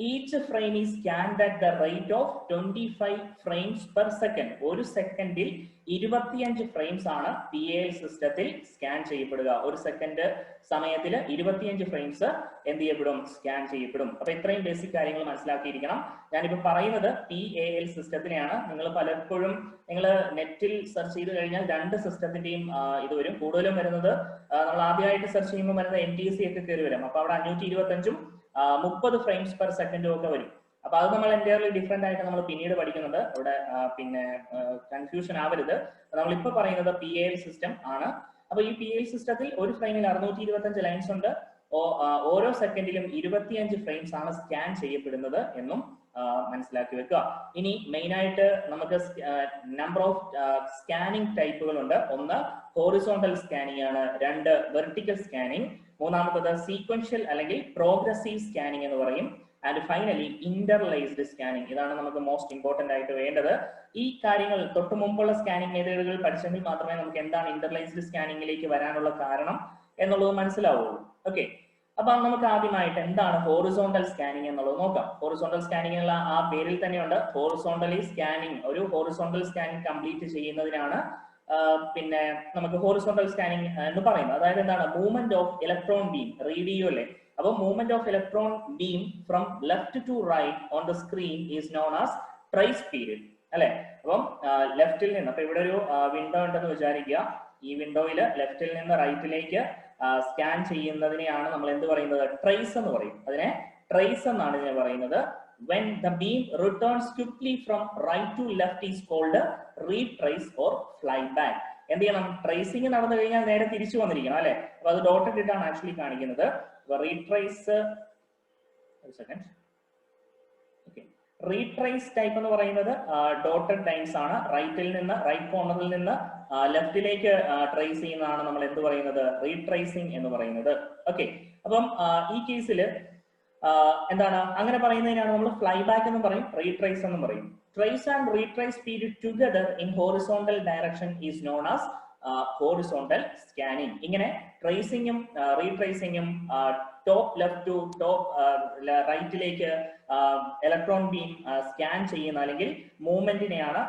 Each frame is scanned at the rate of 25 frames per second. ഒരു സെക്കൻഡിൽ 25 ഫ്രെയിംസ് ആണ് PAL സിസ്റ്റത്തിൽ സ്കാൻ ചെയ്യപ്പെടുക. ഒരു സെക്കൻഡ് സമയത്തിൽ 25 ഫ്രെയിംസ് എന്ത് ചെയ്യപ്പെടും, സ്കാൻ ചെയ്യപ്പെടും. അപ്പൊ ഇത്രയും ബേസിക് കാര്യങ്ങൾ മനസ്സിലാക്കിയിരിക്കണം. ഞാനിപ്പോ പറയുന്നത് PAL സിസ്റ്റത്തിനെയാണ്. നിങ്ങൾ പലപ്പോഴും നിങ്ങൾ നെറ്റിൽ സെർച്ച് ചെയ്ത് കഴിഞ്ഞാൽ രണ്ട് സിസ്റ്റത്തിന്റെയും ഇത് വരും. കൂടുതലും വരുന്നത് നമ്മൾ ആദ്യമായിട്ട് സെർച്ച് ചെയ്യുമ്പോൾ വരുന്നത് NTSC ഒക്കെ കയറി വരും. അപ്പൊ അവിടെ 525 30 ഫ്രെയിംസ് പെർ സെക്കൻഡും ഒക്കെ വരും. അപ്പൊ അത് നമ്മൾ എൻറ്റയർലി ഡിഫറെന്റ് ആയിട്ട് നമ്മൾ പിന്നീട് പഠിക്കുന്നുണ്ട്. അവിടെ കൺഫ്യൂഷൻ ആവരുത്. നമ്മളിപ്പോ പറയുന്നത് PAL സിസ്റ്റം ആണ്. അപ്പൊ ഈ PAL സിസ്റ്റത്തിൽ ഒരു ഫ്രെയിമിൽ 625 ലൈൻസ് ഉണ്ട്. ഓരോ സെക്കൻഡിലും 25 ഫ്രെയിംസ് ആണ് സ്കാൻ ചെയ്യപ്പെടുന്നത് എന്നും മനസ്സിലാക്കി വെക്കുക. ഇനി മെയിൻ ആയിട്ട് നമുക്ക് നമ്പർ ഓഫ് സ്കാനിങ് ടൈപ്പുകൾ ഉണ്ട്. ഒന്ന് ഹോറിസോണ്ടൽ സ്കാനിങ് ആണ്, രണ്ട് വെർട്ടിക്കൽ സ്കാനിങ്, മൂന്നാമത്തത് സീക്വൻഷ്യൽ അല്ലെങ്കിൽ പ്രോഗ്രസീവ് സ്കാനിങ് എന്ന് പറയും, ആൻഡ് ഫൈനലി ഇന്റർലൈസ്ഡ് സ്കാനിങ്. ഇതാണ് നമുക്ക് മോസ്റ്റ് ഇമ്പോർട്ടന്റ് ആയിട്ട് വേണ്ടത്. ഈ കാര്യങ്ങൾ തൊട്ട് മുമ്പുള്ള സ്കാനിങ് മെത്തേഡുകൾ പഠിച്ചെങ്കിൽ മാത്രമേ നമുക്ക് എന്താണ് ഇന്റർലൈസ്ഡ് സ്കാനിങ്ങിലേക്ക് വരാനുള്ള കാരണം എന്നുള്ളത് മനസ്സിലാവുള്ളൂ. ഓക്കെ, അപ്പൊ നമുക്ക് ആദ്യമായിട്ട് എന്താണ് ഹോറിസോണ്ടൽ സ്കാനിങ് എന്നുള്ളത് നോക്കാം. ഹോറിസോണ്ടൽ സ്കാനിങ് എന്നുള്ള ആ പേരിൽ തന്നെയുണ്ട്. ഹോറിസോണ്ടലി സ്കാനിങ്, ഒരു ഹോറിസോണ്ടൽ സ്കാനിങ് കംപ്ലീറ്റ് ചെയ്യുന്നതിനാണ് നമുക്ക് ഹോറിസോണ്ടൽ സ്കാനിങ് എന്ന് പറയുന്നത്. അതായത് എന്താണ്, movement of electron beam, radio അല്ലേ. അപ്പൊ movement of electron beam from left to right on the screen is known as trace period അല്ലെ. അപ്പം ലെഫ്റ്റിൽ നിന്ന്, അപ്പൊ ഇവിടെ ഒരു വിൻഡോ ഉണ്ടെന്ന് വിചാരിക്കുക. ഈ വിൻഡോയിൽ ലെഫ്റ്റിൽ നിന്ന് റൈറ്റിലേക്ക് സ്കാൻ ചെയ്യുന്നതിനെയാണ് നമ്മൾ എന്ത് പറയുന്നത്, ട്രേസ് എന്ന് പറയും. അതിനെ ട്രേസ് എന്നാണ് ഇതിനെ പറയുന്നത്. When the beam returns quickly from right to left is called retrace or flyback. എന്ത് ചെയ്യണം, ട്രേസിംഗ് നടന്നു കഴിഞ്ഞാൽ നേരെ തിരിച്ചു വന്നിരിക്കണം അല്ലെ. അപ്പൊ അത് ഡോട്ടഡ് ഇട്ടാണ് ആക്ച്വലി കാണിക്കുന്നത്. റീട്രേസ് റീട്രേസ് ടൈപ്പ് എന്ന് പറയുന്നത് ഡോട്ടഡ് ലൈൻസ് ആണ്. റൈറ്റ് കോർണറിൽ നിന്ന് ലെഫ്റ്റിലേക്ക് ട്രേസ് ചെയ്യുന്നതാണ് നമ്മൾ എന്ത് പറയുന്നത്, റീട്രേസിംഗ് എന്ന് പറയുന്നത്. ഓക്കെ, അപ്പം ഈ കേസിൽ എന്താണ് അങ്ങനെ പറയുന്നതിനാണ് നമ്മൾ ഫ്ലൈ ബാക്ക് എന്ന് പറയും, റീട്രേസ് എന്നും പറയും. Trace and retrace period together in horizontal direction is known as horizontal scanning. ഇങ്ങനെ ട്രേസിംഗും റീട്രേസിംഗും ടോപ്പ് ലെഫ്റ്റ് ടു ടോപ്പ് റൈറ്റിലേക്ക് ഇലക്ട്രോൺ ബീം സ്കാൻ ചെയ്യുന്ന അല്ലെങ്കിൽ മൂവ്മെന്റിനെയാണ്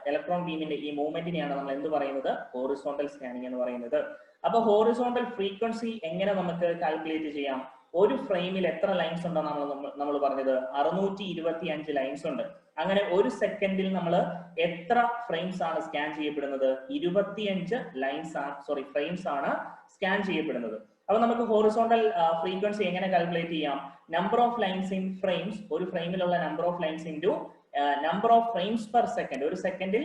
ഇലക്ട്രോൺ ബീമിന്റെ ഈ മൂവ്മെന്റിനെയാണ് നമ്മൾ എന്ത് പറയുന്നത്, ഹോറിസോണ്ടൽ സ്കാനിങ് എന്ന് പറയുന്നത്. അപ്പൊ ഹോറിസോണ്ടൽ ഫ്രീക്വൻസി എങ്ങനെ നമുക്ക് കാൽക്കുലേറ്റ് ചെയ്യാം? ഒരു ഫ്രെയിമിൽ എത്ര ലൈൻസ് ഉണ്ടെന്നാണ് നമ്മൾ പറഞ്ഞത്, 625 ലൈൻസ് ഉണ്ട്. അങ്ങനെ ഒരു സെക്കൻഡിൽ നമ്മൾ എത്ര ഫ്രെയിംസ് ആണ് സ്കാൻ ചെയ്യപ്പെടുന്നത്, 25 ഫ്രെയിംസ് ആണ് സ്കാൻ ചെയ്യപ്പെടുന്നത്. അപ്പൊ നമുക്ക് ഹോറിസോണ്ടൽ ഫ്രീക്വൻസി എങ്ങനെ കാൽക്കുലേറ്റ് ചെയ്യാം? Number of lines in frames, ഒരു ഫ്രെയിമിലുള്ള number of lines into number of frames per second. ഒരു സെക്കൻഡിൽ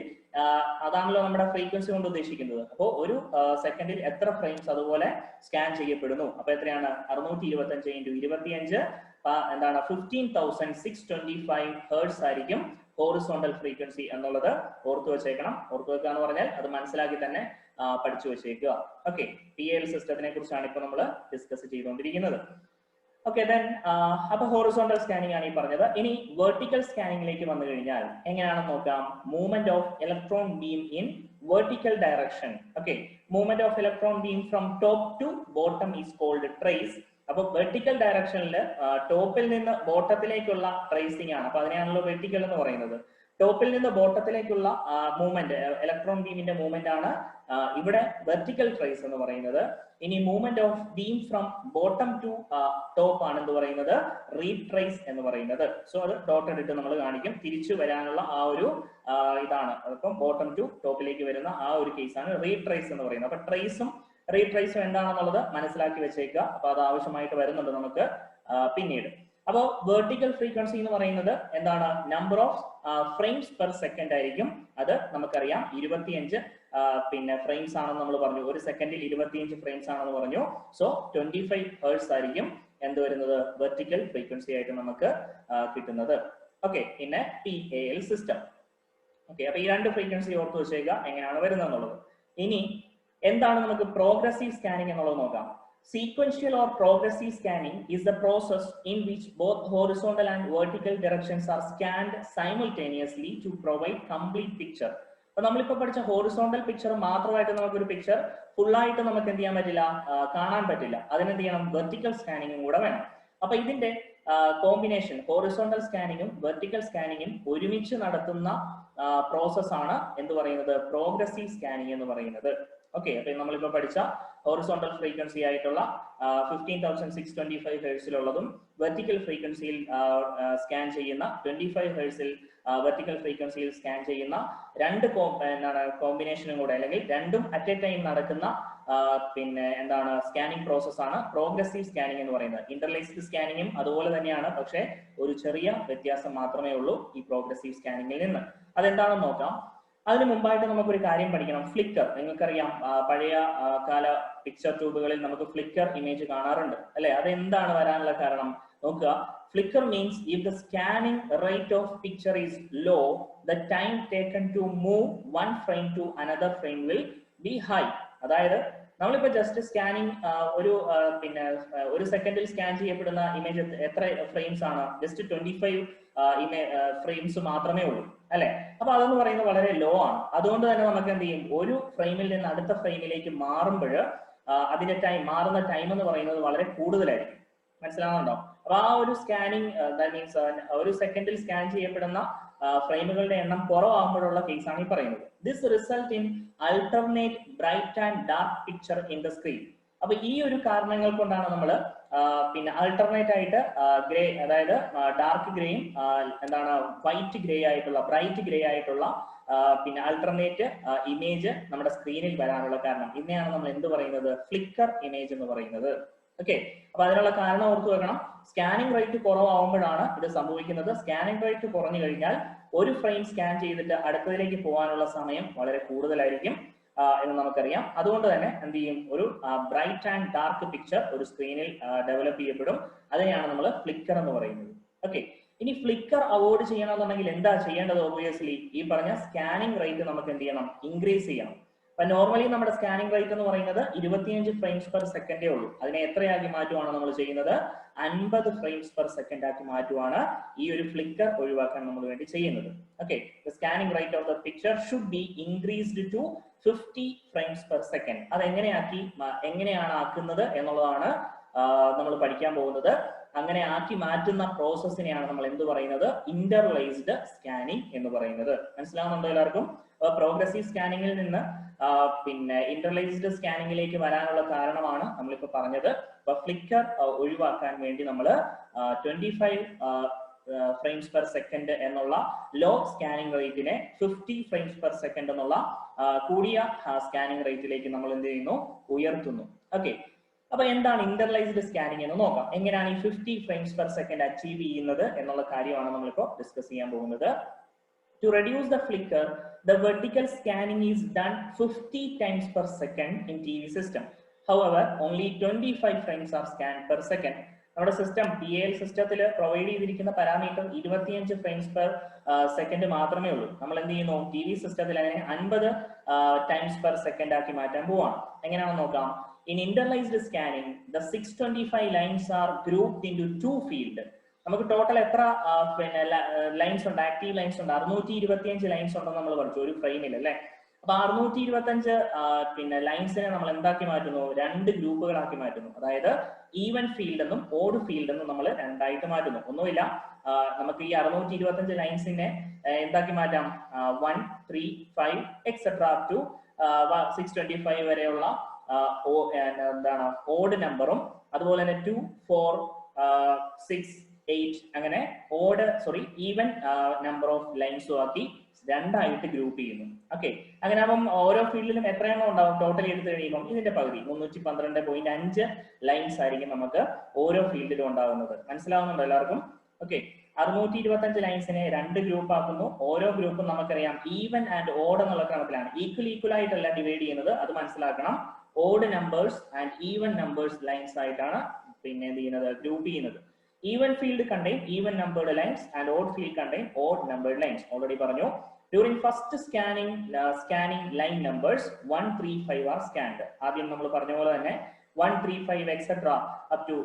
അതാണല്ലോ നമ്മുടെ ഫ്രീക്വൻസി കൊണ്ട് ഉദ്ദേശിക്കുന്നത്. അപ്പോൾ ഒരു സെക്കൻഡിൽ എത്ര ഫ്രെയിംസ് അതുപോലെ സ്കാൻ ചെയ്യപ്പെടുന്നു. അപ്പൊ എത്രയാണ്, 625 ഇൻറ്റു 25 എന്താണ് 15,625 ഹെർട്സ് ആയിരിക്കും ഹോറിസോണ്ടൽ ഫ്രീക്വൻസി എന്നുള്ളത് ഓർത്തു വെച്ചേക്കണം. ഓർത്തു വെക്കുക എന്ന് പറഞ്ഞാൽ അത് മനസ്സിലാക്കി തന്നെ പഠിച്ചു വെച്ചേക്കുക. ഓക്കെ, PAL സിസ്റ്റത്തിനെ കുറിച്ചാണ് ഇപ്പൊ നമ്മൾ ഡിസ്കസ് ചെയ്തുകൊണ്ടിരിക്കുന്നത്. ഓക്കെ, ദെൻ അപ്പൊ ഹോറിസോണ്ടൽ സ്കാനിങ് ആണ് ഈ പറഞ്ഞത്. ഇനി വെർട്ടിക്കൽ സ്കാനിങ്ങിലേക്ക് വന്നു കഴിഞ്ഞാൽ എങ്ങനെയാണെന്ന് നോക്കാം. Movement of electron beam in vertical direction. Okay, movement of electron beam from top to bottom is called trace. അപ്പൊ വെർട്ടിക്കൽ ഡയറക്ഷനിൽ ടോപ്പിൽ നിന്ന് ബോട്ടത്തിലേക്കുള്ള ട്രേസിംഗ് ആണ്. അപ്പൊ അതിനെയാണല്ലോ വെർട്ടിക്കൽ എന്ന് പറയുന്നത്. ടോപ്പിൽ നിന്ന് ബോട്ടത്തിലേക്കുള്ള മൂവ്മെന്റ്, ഇലക്ട്രോൺ ബീമിന്റെ മൂവ്മെന്റ് ആണ് ഇവിടെ വെർട്ടിക്കൽ ട്രേസ് എന്ന് പറയുന്നത്. ഇനി movement of beam from bottom to top ആണ് എന്ത് പറയുന്നത്, റീട്രേസ് എന്ന് പറയുന്നത്. സോ അത് ഡോട്ട് ഇട്ട് നമ്മൾ കാണിക്കും. തിരിച്ചു വരാനുള്ള ആ ഒരു ഇതാണ്, അപ്പം ബോട്ടം ടു ടോപ്പിലേക്ക് വരുന്ന ആ ഒരു കേസാണ് റീട്രേസ് എന്ന് പറയുന്നത്. അപ്പൊ ട്രേസും റീട്രേസും എന്താണെന്നുള്ളത് മനസ്സിലാക്കി വെച്ചേക്കുക. അപ്പൊ അത് ആവശ്യമായിട്ട് വരുന്നുണ്ട് നമുക്ക് പിന്നീട്. അപ്പോൾ വെർട്ടിക്കൽ ഫ്രീക്വൻസി എന്ന് പറയുന്നത് എന്താണ്, number of frames per second ആയിരിക്കും. അത് നമുക്കറിയാം 25 പിന്നെ ഫ്രെയിംസ് ആണെന്ന് നമ്മൾ പറഞ്ഞു. ഒരു സെക്കൻഡിൽ 25 ഫ്രെയിംസ് ആണെന്ന് പറഞ്ഞു. സോ 25 ഹെർട്സ് ആയിരിക്കും എന്ത് വരുന്നത്, വെർട്ടിക്കൽ ഫ്രീക്വൻസി ആയിട്ട് നമുക്ക് കിട്ടുന്നത്. ഓക്കെ, പിന്നെ PAL സിസ്റ്റം. ഓക്കെ, അപ്പൊ ഈ രണ്ട് ഫ്രീക്വൻസി ഓർത്ത് വെച്ചേക്കുക എങ്ങനെയാണ് വരുന്നത് എന്നുള്ളത്. ഇനി എന്താണ് നമുക്ക് പ്രോഗ്രസീവ് സ്കാനിങ് എന്നുള്ളത് നോക്കാം. Sequential or progressive scanning is the process in which both horizontal and vertical directions are scanned simultaneously to provide complete picture. അപ്പൊ നമ്മളിപ്പോ പഠിച്ച ഹോറിസോണ്ടൽ പിക്ചർ മാത്രമായിട്ട് നമുക്കൊരു പിക്ചർ ഫുൾ ആയിട്ട് നമുക്ക് എന്ത് ചെയ്യാൻ പറ്റില്ല, കാണാൻ പറ്റില്ല. അതിനെന്ത് ചെയ്യണം, വെർട്ടിക്കൽ സ്കാനിങ്ങും കൂടെ വേണം. അപ്പൊ ഇതിന്റെ കോമ്പിനേഷൻ ഹോറിസോണ്ടൽ സ്കാനിങ്ങും വെർട്ടിക്കൽ സ്കാനിങ്ങും ഒരുമിച്ച് നടത്തുന്ന പ്രോസസ് ആണ് എന്ത് പറയുന്നത്, പ്രോഗ്രസീവ് സ്കാനിങ് എന്ന് പറയുന്നത്. ഓക്കെ, അപ്പൊ നമ്മളിപ്പോ പഠിച്ച ഹോറിസോണ്ടൽ ഫ്രീക്വൻസി ആയിട്ടുള്ള 15,625 ഹെർട്സിലുള്ളതും വെർട്ടിക്കൽ ഫ്രീക്വൻസിയിൽ സ്കാൻ ചെയ്യുന്ന 25 ഹെർട്സിൽ വെർട്ടിക്കൽ ഫ്രീക്വൻസിയിൽ സ്കാൻ ചെയ്യുന്ന രണ്ട് കോമ്പിനേഷനും കൂടെ, അല്ലെങ്കിൽ രണ്ടും അറ്റ് എ ടൈം നടക്കുന്ന പിന്നെ എന്താണ് സ്കാനിങ് പ്രോസസ് ആണ് പ്രോഗ്രസീവ് സ്കാനിങ് എന്ന് പറയുന്നത്. ഇന്റർലേസ്ഡ് സ്കാനിങ്ങും അതുപോലെ തന്നെയാണ്, പക്ഷേ ഒരു ചെറിയ വ്യത്യാസം മാത്രമേ ഉള്ളൂ ഈ പ്രോഗ്രസീവ് സ്കാനിങ്ങിൽ നിന്ന്. അതെന്താണെന്ന് നോക്കാം. അതിന് മുമ്പായിട്ട് നമുക്കൊരു കാര്യം പഠിക്കണം. ഫ്ലിക്കർ, നിങ്ങൾക്കറിയാം പഴയ കാല പിക്ചർ ട്യൂബുകളിൽ നമുക്ക് ഫ്ലിക്കർ ഇമേജ് കാണാറുണ്ട് അല്ലെ. അതെന്താണ് വരാനുള്ള കാരണം നോക്കുക. Flicker means if the scanning rate of picture is low, the time taken to move one frame to another frame will be high. അതായത് നമ്മളിപ്പോ ജസ്റ്റ് സ്കാനിങ് പിന്നെ ഒരു സെക്കൻഡിൽ സ്കാൻ ചെയ്യപ്പെടുന്ന ഇമേജ് എത്ര ഫ്രെയിംസ് ആണ്, ജസ്റ്റ് 25 ഫ്രെയിംസ് മാത്രമേ ഉള്ളൂ അല്ലെ. അപ്പൊ അതെന്ന് പറയുന്നത് വളരെ ലോ ആണ്. അതുകൊണ്ട് തന്നെ നമുക്ക് എന്ത് ചെയ്യും, ഒരു ഫ്രെയിമിൽ നിന്ന് അടുത്ത ഫ്രെയിമിലേക്ക് മാറുമ്പോൾ അതിന്റെ മാറുന്ന ടൈം എന്ന് പറയുന്നത് വളരെ കൂടുതലായിരിക്കും. മനസ്സിലാവുന്നുണ്ടോ? അപ്പൊ ആ ഒരു സ്കാനിങ് മീൻസ് ഒരു സെക്കൻഡിൽ സ്കാൻ ചെയ്യപ്പെടുന്ന ഫ്രെയിമുകളുടെ എണ്ണം കുറവാകുമ്പോഴുള്ള കേസാണ് ഈ പറയുന്നത്. This result in alternate bright and dark picture in the screen. അപ്പൊ ഈ ഒരു കാരണങ്ങൾ കൊണ്ടാണ് നമ്മൾ പിന്നെ ആൾട്ടർനേറ്റ് ആയിട്ട് ഗ്രേ, അതായത് ഡാർക്ക് ഗ്രേയും എന്താണ് വൈറ്റ് ഗ്രേ ആയിട്ടുള്ള ബ്രൈറ്റ് ഗ്രേ ആയിട്ടുള്ള പിന്നെ ആൾട്ടർനേറ്റ് ഇമേജ് നമ്മുടെ സ്ക്രീനിൽ വരാനുള്ള കാരണം. ഇതിനെയാണ് നമ്മൾ എന്ത് പറയുന്നത്, ഫ്ലിക്കർ ഇമേജ് എന്ന് പറയുന്നത്. ഓക്കെ, അപ്പൊ അതിനുള്ള കാരണം ഓർത്തു വെക്കണം. സ്കാനിങ് റേറ്റ് കുറവാകുമ്പോഴാണ് ഇത് സംഭവിക്കുന്നത്. സ്കാനിങ് റേറ്റ് കുറഞ്ഞു കഴിഞ്ഞാൽ ഒരു ഫ്രെയിം സ്കാൻ ചെയ്തിട്ട് അടുത്തതിലേക്ക് പോകാനുള്ള സമയം വളരെ കൂടുതലായിരിക്കും എന്ന് നമുക്കറിയാം. അതുകൊണ്ട് തന്നെ എന്ത് ചെയ്യും, ഒരു ബ്രൈറ്റ് ആൻഡ് ഡാർക്ക് പിക്ചർ ഒരു സ്ക്രീനിൽ ഡെവലപ്പ് ചെയ്യപ്പെടും. അതിനെയാണ് നമ്മൾ ഫ്ലിക്കർ എന്ന് പറയുന്നത്. ഓക്കെ, ഇനി ഫ്ലിക്കർ അവോയ്ഡ് ചെയ്യണമെന്നുണ്ടെങ്കിൽ എന്താ ചെയ്യേണ്ടത്? ഒബിയസ്ലി ഈ പറഞ്ഞ സ്കാനിങ് റേറ്റ് നമുക്ക് എന്ത് ചെയ്യണം? ഇൻക്രീസ് ചെയ്യണം. അപ്പൊ നോർമലി നമ്മുടെ സ്കാനിങ് റേറ്റ് എന്ന് പറയുന്നത് 25 ഫ്രെയിംസ് പെർ സെക്കൻഡേ ഉള്ളൂ. അതിനെ എത്രയാക്കി മാറ്റുവാണ് നമ്മൾ ചെയ്യുന്നത്? 50 ഫ്രെയിംസ് പെർ സെക്കൻഡ് ആക്കി മാറ്റുവാണ് ഈ ഒരു ഫ്ലിക്കർ ഒഴിവാക്കാൻ നമ്മൾ വേണ്ടി ചെയ്യുന്നത്. Okay, the scanning rate of the picture should be increased to 50 frames per second. അത് എങ്ങനെയാണ് ആക്കുന്നത് എന്നുള്ളതാണ് നമ്മൾ പഠിക്കാൻ പോകുന്നത്. അങ്ങനെ ആക്കി മാറ്റുന്ന പ്രോസസ്സിനെയാണ് നമ്മൾ എന്ത് പറയുന്നത്? ഇന്റർലൈസ്ഡ് സ്കാനിങ് എന്ന് പറയുന്നത്. മനസ്സിലാവുന്നുണ്ടോ എല്ലാവർക്കും? പ്രോഗ്രസീവ് സ്കാനിങ്ങിൽ നിന്ന് പിന്നെ ഇന്റർലൈസ്ഡ് സ്കാനിങ്ങിലേക്ക് വരാനുള്ള കാരണമാണ് നമ്മളിപ്പോ പറഞ്ഞത്. അപ്പൊ ഫ്ലിക്കർ ഒഴിവാക്കാൻ വേണ്ടി നമ്മൾ 25 ഫ്രെയിംസ് പെർ സെക്കൻഡ് എന്നുള്ള ലോ സ്കാനിങ് റേറ്റിനെ 50 ഫ്രെയിംസ് പെർ സെക്കൻഡ് എന്നുള്ള കൂടിയ സ്കാനിങ് റേറ്റിലേക്ക് നമ്മൾ എന്ത് ചെയ്യുന്നു? ഉയർത്തുന്നു. ഓക്കെ, അപ്പൊ എന്താണ് ഇന്റർലൈസ്ഡ് സ്കാനിങ് എന്ന് നോക്കാം. എങ്ങനെയാണ് ഈ 50 ഫ്രെയിംസ് പെർ സെക്കൻഡ് അച്ചീവ് ചെയ്യുന്നത് എന്നുള്ള കാര്യമാണ് നമ്മളിപ്പോ ഡിസ്കസ് ചെയ്യാൻ പോകുന്നത്. To reduce the flicker, the vertical scanning is done 50 times per second in TV system. However, only 25 frames are scanned per second. നമ്മുടെ സിസ്റ്റം PAL സിസ്റ്റത്തിൽ പ്രൊവൈഡ് ചെയ്തിരിക്കുന്ന പാരാമീറ്റർ 25 ഫ്രെയിംസ് പെർ സെക്കൻഡ് മാത്രമേ ഉള്ളൂ. നമ്മൾ എന്ത് ചെയ്യുന്നു? TV സിസ്റ്റത്തിൽ അതിനെ 50 ടൈംസ് പെർ സെക്കൻഡ് ആക്കി മാറ്റാൻ പോവാണ്. എങ്ങനെയാണെന്ന് നോക്കാം. In interlaced scanning, the 625 lines are grouped into two fields. നമുക്ക് ടോട്ടൽ എത്ര പിന്നെ ലൈൻസ് ഉണ്ട്? ആക്റ്റീവ് ലൈൻസ് ഉണ്ട് 625 ലൈൻസ് ഉണ്ടെന്ന് നമ്മൾ പഠിച്ചു ഒരു ഫ്രെയിമിൽ അല്ലെ. അപ്പൊ 625 പിന്നെ ലൈൻസിനെ നമ്മൾ എന്താക്കി മാറ്റുന്നു? രണ്ട് ഗ്രൂപ്പുകളാക്കി മാറ്റുന്നു. അതായത് ഈവൻ ഫീൽഡ് എന്നും ഓഡ് ഫീൽഡ് എന്നും നമ്മൾ രണ്ടായിട്ട് മാറ്റുന്നു. ഒന്നുമില്ല, നമുക്ക് ഈ 625 ലൈൻസിനെ എന്താക്കി മാറ്റാം? 1, 3, 5 എക്സെട്ര ടു 625 വരെയുള്ള എന്താണ് ഓഡ് നമ്പറും അതുപോലെ തന്നെ 2, 4, 6, 8 അങ്ങനെ ഈവൻ നമ്പർ ഓഫ് ലൈൻസും ആക്കി രണ്ടായിട്ട് ഗ്രൂപ്പ് ചെയ്യുന്നു. ഓക്കെ, അങ്ങനെ ആകുമ്പോൾ ഓരോ ഫീൽഡിലും എത്രയെണ്ണം ഉണ്ടാവും? ടോട്ടൽ എടുത്തു കഴിയുമ്പോൾ ഇതിന്റെ പകുതി 312.5 ലൈൻസ് ആയിരിക്കും നമുക്ക് ഓരോ ഫീൽഡിലും ഉണ്ടാകുന്നത്. മനസ്സിലാവുന്നുണ്ടോ എല്ലാവർക്കും? ഓക്കെ, 625 ലൈൻസിനെ രണ്ട് ഗ്രൂപ്പ് ആക്കുന്നു. ഓരോ ഗ്രൂപ്പും നമുക്കറിയാം ഈവൻ ആൻഡ് ഓഡ് എന്നുള്ള ക്രമത്തിലാണ്. ഈക്വൽ ആയിട്ടല്ല ഡിവൈഡ് ചെയ്യുന്നത്, അത് മനസ്സിലാക്കണം. Odd numbers and even numbers lines ആയിട്ടാണ് പിന്നെ എന്ത് ചെയ്യുന്നത്? ഗ്രൂപ്പ് ചെയ്യുന്നത്. Even field contain even numbered lines and odd field contain odd numbered lines. Already പറഞ്ഞു. During first scanning line numbers 1, 3, 5 are scanned. ആദ്യം നമ്മൾ പറഞ്ഞ പോലെ തന്നെ 1, 3, 5 etc. up to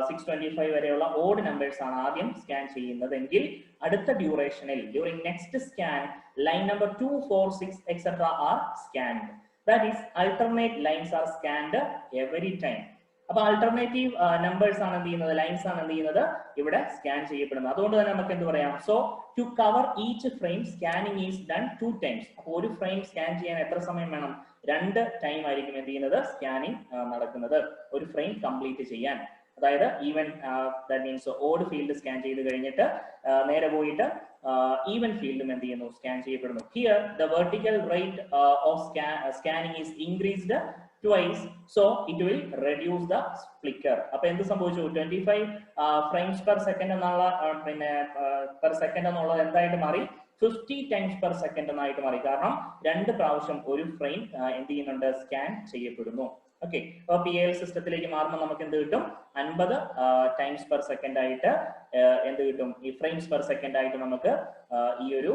625 വരെയുള്ള ഓഡ് നമ്പേഴ്സ് ആണ് ആദ്യം സ്കാൻ ചെയ്യുന്നതെങ്കിൽ അടുത്ത ഡ്യൂറേഷനിൽ during next scan line number 2, 4, 6 etc. are scanned. That is alternate lines are scanned every time. അപ്പൊ ആൾട്ടർനേറ്റീവ് നമ്പേഴ്സ് ആണ് എന്ത് ചെയ്യുന്നത്? ലൈൻസ് ആണ് എന്ത് ചെയ്യുന്നത്? ഇവിടെ സ്കാൻ ചെയ്യപ്പെടുന്നത്. അതുകൊണ്ട് തന്നെ നമുക്ക് എന്ത് പറയാം? So to cover each frame scanning is done 2 times. അപ്പൊ ഒരു ഫ്രെയിം സ്കാൻ ചെയ്യാൻ എത്ര സമയം വേണം? 2 ടൈം ആയിരിക്കും എന്ത് ചെയ്യുന്നത്? സ്കാനിങ് നടക്കുന്നത് ഒരു ഫ്രെയിം കംപ്ലീറ്റ് ചെയ്യാൻ. അതായത് even that means odd field scan ചെയ്ത് കഴിഞ്ഞിട്ട് നേരെ പോയിട്ട് ഈവൻ ഫീൽഡും എന്ത് ചെയ്യുന്നു? സ്കാൻ ചെയ്യപ്പെടുന്നു. Here the vertical rate of scanning is increased twice, so it will reduce the flicker. അപ്പൊ എന്ത് സംഭവിച്ചു? 25 ഫ്രെയിംസ് പെർ സെക്കൻഡ് എന്നുള്ള പിന്നെ പെർ സെക്കൻഡ് എന്നുള്ളത് എന്തായിട്ട് മാറി? 50 ടൈംസ് പെർ സെക്കൻഡ് എന്നായിട്ട് മാറി. കാരണം 2 പ്രാവശ്യം ഒരു ഫ്രെയിം എന്ത് ചെയ്യുന്നുണ്ട്? സ്കാൻ ചെയ്യപ്പെടുന്നു. ഓക്കെ, അപ്പൊ PAL സിസ്റ്റത്തിലേക്ക് മാറുമ്പോൾ നമുക്ക് എന്ത് കിട്ടും? 50 ടൈംസ് പെർ സെക്കൻഡ് ആയിട്ട് എന്ത് കിട്ടും? ഈ ഫ്രെയിംസ് പെർ സെക്കൻഡ് ആയിട്ട് നമുക്ക് ഈ ഒരു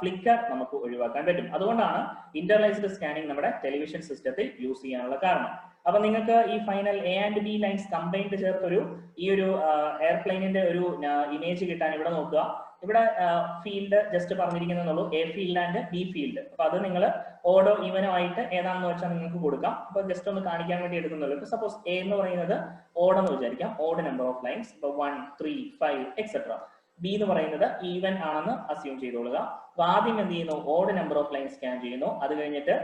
ഫ്ലിക്കർ നമുക്ക് ഒഴിവാക്കാൻ പറ്റും. അതുകൊണ്ടാണ് ഇന്റർലൈസ്ഡ് സ്കാനിങ് നമ്മുടെ ടെലിവിഷൻ സിസ്റ്റത്തിൽ യൂസ് ചെയ്യാനുള്ള കാരണം. അപ്പൊ നിങ്ങൾക്ക് ഈ final A and B lines combined ചേർത്തൊരു ഈ ഒരു എയർപ്ലെയിനിന്റെ ഒരു ഇമേജ് കിട്ടാൻ ഇവിടെ നോക്കുക. ഇവിടെ ഫീൽഡ് ജസ്റ്റ് പറഞ്ഞിരിക്കുന്നുള്ളൂ, A field and B field. അപ്പൊ അത് നിങ്ങൾ ഓഡോ ഈവനോ ആയിട്ട് ഏതാണെന്ന് വെച്ചാൽ നിങ്ങൾക്ക് കൊടുക്കാം. അപ്പൊ ജസ്റ്റ് ഒന്ന് കാണിക്കാൻ വേണ്ടി എടുക്കുന്നുള്ളൂ. ഇപ്പൊ സപ്പോസ് A എന്ന് പറയുന്നത് ഓഡ് എന്ന് വിചാരിക്കാം, ഓഡ് നമ്പർ ഓഫ് ലൈൻസ്. ഇപ്പൊ 1, 3, 5 എക്സെട്ര. B എന്ന് പറയുന്നത് ഈവൻ ആണെന്ന് അസ്യൂം ചെയ്തോളുക. അപ്പൊ ആദ്യം എന്ത് ചെയ്യുന്നു? Odd number of line scan ചെയ്യുന്നു. അത് കഴിഞ്ഞിട്ട്